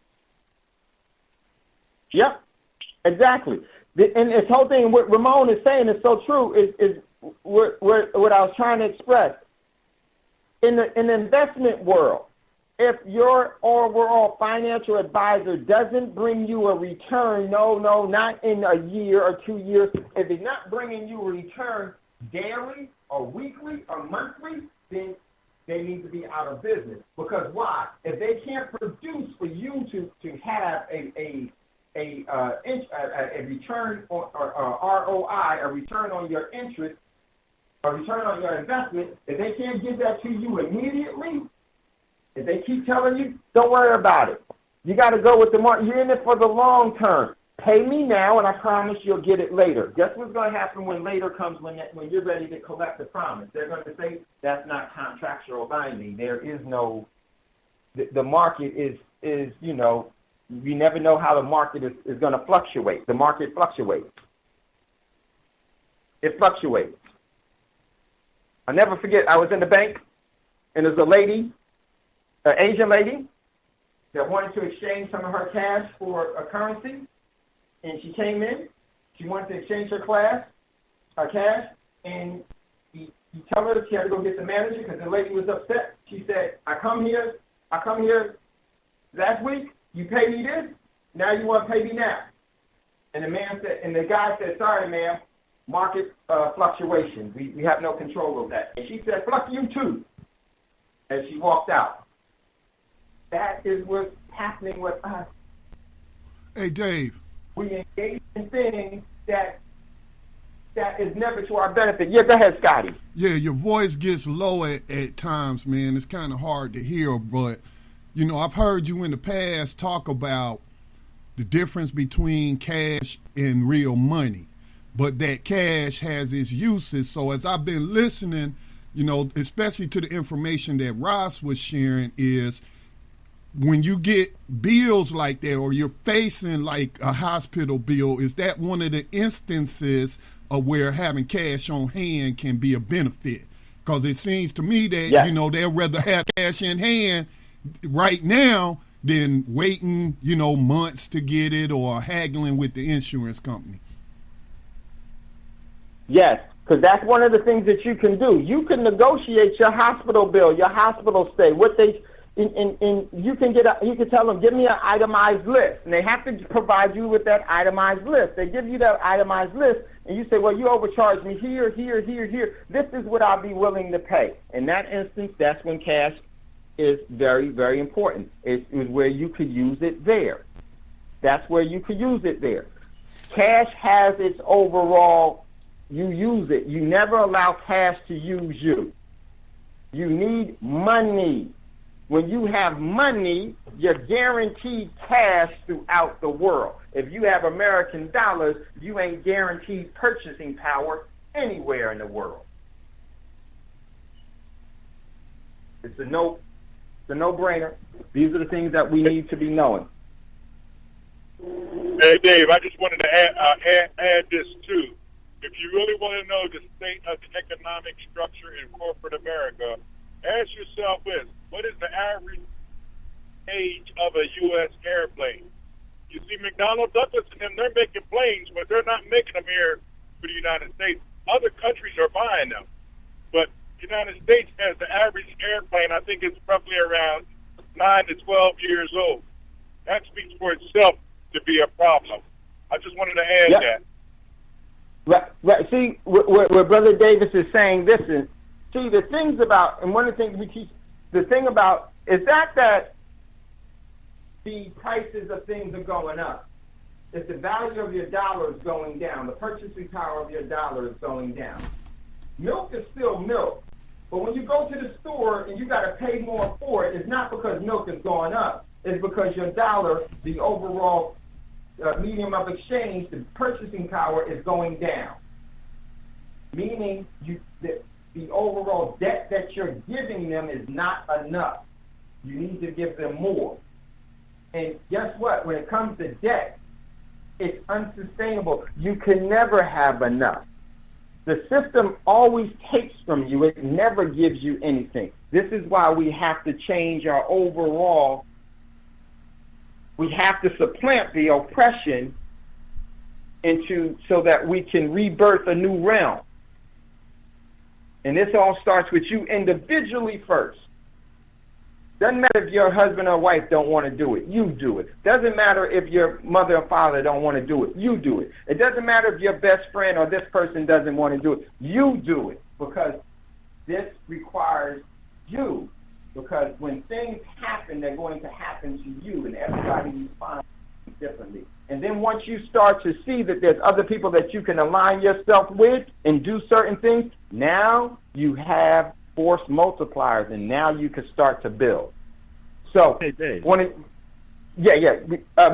exactly. And this whole thing, what Ramon is saying is so true, is what I was trying to express. In the investment world, if your overall financial advisor doesn't bring you a return, no, not in a year or 2 years, if it's not bringing you a return daily or weekly or monthly, then they need to be out of business. Because why? If they can't produce for you to have a return or ROI, a return on your interest, a return on your investment, if they can't give that to you immediately, if they keep telling you, don't worry about it. You got to go with the market. You're in it for the long term. Pay me now, and I promise you'll get it later. Guess what's going to happen when later comes, when you're ready to collect the promise? They're going to say that's not contractual binding. There is no, the market is you know, you never know how the market is going to fluctuate. The market fluctuates. It fluctuates. I'll never forget, I was in the bank, and there's a lady, an Asian lady, that wanted to exchange some of her cash for a currency. And she came in, she wanted to exchange her cash, and he told her she had to go get the manager because the lady was upset. She said, I come here last week, you paid me this, now you want to pay me now. And the guy said, sorry, ma'am, market fluctuations. We have no control of that. And she said, fuck you too, as she walked out. That is what's happening with us. Hey, Dave. We engage in things that is never to our benefit. Yeah, go ahead, Scotty. Yeah, your voice gets low at times, man. It's kind of hard to hear, but, you know, I've heard you in the past talk about the difference between cash and real money, but that cash has its uses. So as I've been listening, you know, especially to the information that Ross was sharing, is when you get bills like that, or you're facing like a hospital bill, is that one of the instances of where having cash on hand can be a benefit? Because it seems to me that, you know, they'd rather have cash in hand right now than waiting, you know, months to get it or haggling with the insurance company. Yes, because that's one of the things that you can do. You can negotiate your hospital bill, your hospital stay, what they and you can tell them, give me an itemized list, and they have to provide you with that itemized list. They give you that itemized list, and you say, well, you overcharged me here. This is what I'll be willing to pay. In that instance, that's when cash is very, very important. It's where you could use it there. That's where you could use it there. Cash has its overall, you use it. You never allow cash to use you. You need money. When you have money, you're guaranteed cash throughout the world. If you have American dollars, you ain't guaranteed purchasing power anywhere in the world. It's a no-brainer. These are the things that we need to be knowing. Hey, Dave, I just wanted to add this, too. If you really want to know the state of the economic structure in corporate America, ask yourself this: what is the average age of a U.S. airplane? You see, McDonnell Douglas and them, they're making planes, but they're not making them here for the United States. Other countries are buying them. But the United States has the average airplane, I think it's roughly around 9 to 12 years old. That speaks for itself to be a problem. I just wanted to add that. Right. See, what Brother Davis is saying, this is, see, the things about, and one of the things we teach, the thing about is that the prices of things are going up. If the value of your dollar is going down, the purchasing power of your dollar is going down. Milk is still milk, but when you go to the store and you got to pay more for it, it's not because milk is going up. It's because your dollar, the overall medium of exchange, the purchasing power is going down. Meaning the overall debt that you're giving them is not enough. You need to give them more. And guess what? When it comes to debt, it's unsustainable. You can never have enough. The system always takes from you. It never gives you anything. This is why we have to change our overall. We have to supplant the oppression so that we can rebirth a new realm. And this all starts with you individually first. Doesn't matter if your husband or wife don't want to do it. You do it. Doesn't matter if your mother or father don't want to do it. You do it. It doesn't matter if your best friend or this person doesn't want to do it. You do it, because this requires you. Because when things happen, they're going to happen to you, and everybody responds differently. And then once you start to see that there's other people that you can align yourself with and do certain things, now you have force multipliers, and now you can start to build. So, hey, Dave. We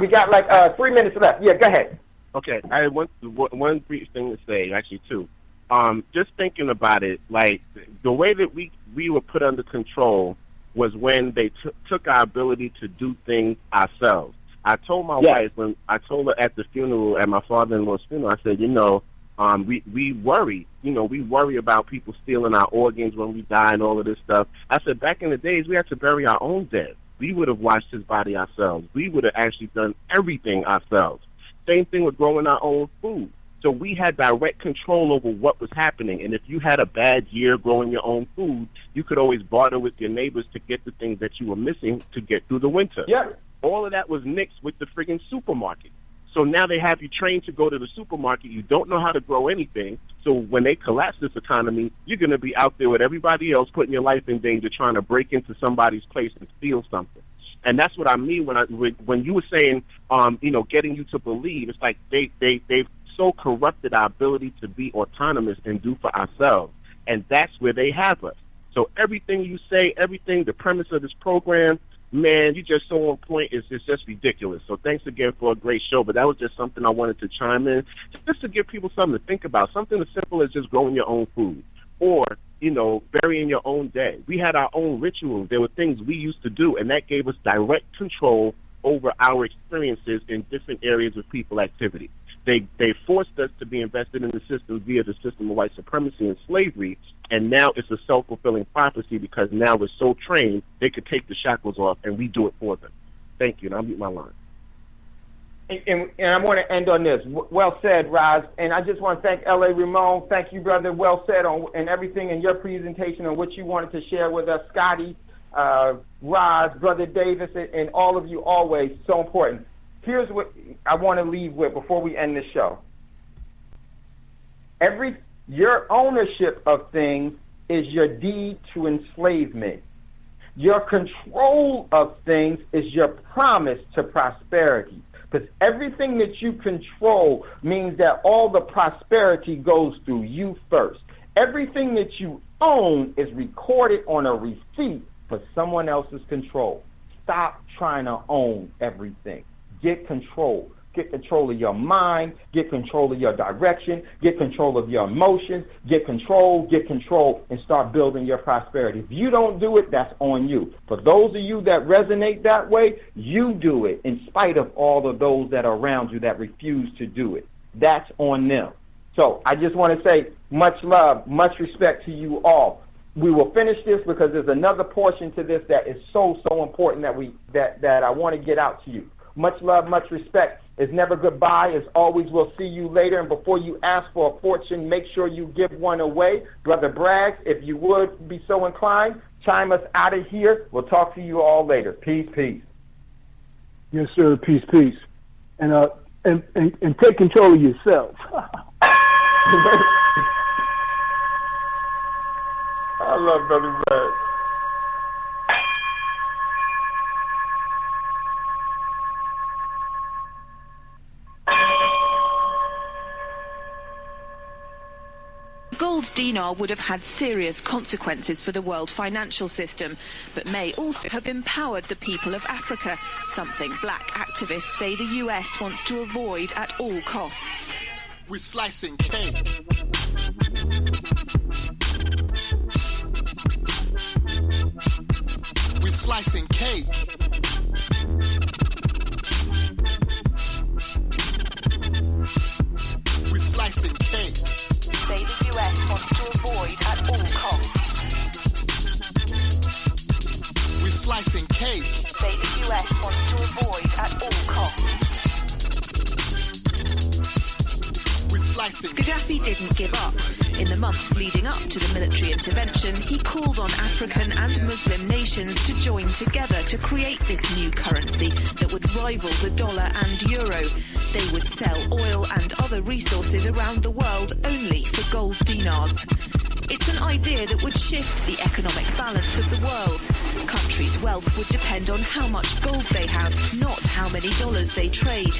got like 3 minutes left. Yeah, go ahead. Okay, I have one brief thing to say, actually two. Just thinking about it, like the way that we were put under control was when they took our ability to do things ourselves. I told my wife, when I told her at the funeral, at my father-in-law's funeral, I said, we worry. We worry about people stealing our organs when we die and all of this stuff. I said, back in the days, we had to bury our own dead. We would have washed his body ourselves. We would have actually done everything ourselves. Same thing with growing our own food. So we had direct control over what was happening. And if you had a bad year growing your own food, you could always barter with your neighbors to get the things that you were missing to get through the winter. Yep. All of that was mixed with the friggin' supermarket. So now they have you trained to go to the supermarket. You don't know how to grow anything. So when they collapse this economy, you're going to be out there with everybody else putting your life in danger trying to break into somebody's place and steal something. And that's what I mean when you were saying, getting you to believe. It's like they've so corrupted our ability to be autonomous and do for ourselves. And that's where they have us. So everything you say, the premise of this program, man, you're just so on point. It's just ridiculous. So thanks again for a great show. But that was just something I wanted to chime in, just to give people something to think about. Something as simple as just growing your own food or, burying your own dead. We had our own rituals. There were things we used to do, and that gave us direct control over our experiences in different areas of people activity. They forced us to be invested in the system via the system of white supremacy and slavery, and now it's a self-fulfilling prophecy because now we're so trained they could take the shackles off, and we do it for them. Thank you, and I'll mute my line. And I want to end on this. Well said, Roz. And I just want to thank L.A. Ramon. Thank you, brother. Well said and everything in your presentation and what you wanted to share with us. Scotty, Roz, Brother Davis, and all of you always, so important. Here's what I want to leave with before we end the show. Your ownership of things is your deed to enslavement. Your control of things is your promise to prosperity. Because everything that you control means that all the prosperity goes through you first. Everything that you own is recorded on a receipt for someone else's control. Stop trying to own everything. Get control. Get control of your mind. Get control of your direction. Get control of your emotions. Get control, and start building your prosperity. If you don't do it, that's on you. For those of you that resonate that way, you do it in spite of all of those that are around you that refuse to do it. That's on them. So I just want to say much love, much respect to you all. We will finish this because there's another portion to this that is so important that I want to get out to you. Much love, much respect. It's never goodbye. It's always we'll see you later. And before you ask for a fortune, make sure you give one away. Brother Braggs, if you would be so inclined, chime us out of here. We'll talk to you all later. Peace, peace. Yes, sir. Peace, peace. And take control of yourself. I love Brother Braggs. Gold dinar would have had serious consequences for the world financial system, but may also have empowered the people of Africa, something black activists say the US wants to avoid at all costs. We're slicing cake. We're slicing cake. We're slicing cake. Say the US wants to avoid at all costs. We're slicing cake. Say the US wants to avoid at all costs. We're slicing. Gaddafi didn't give up. In the months leading up to the military intervention, he called on African and Muslim nations to join together to create this new currency that would rival the dollar and euro. They would sell oil and other resources around the world only for gold dinars. It's an idea that would shift the economic balance of the world. Countries' wealth would depend on how much gold they have, not how many dollars they trade.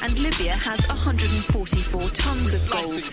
And Libya has 144 tons of gold.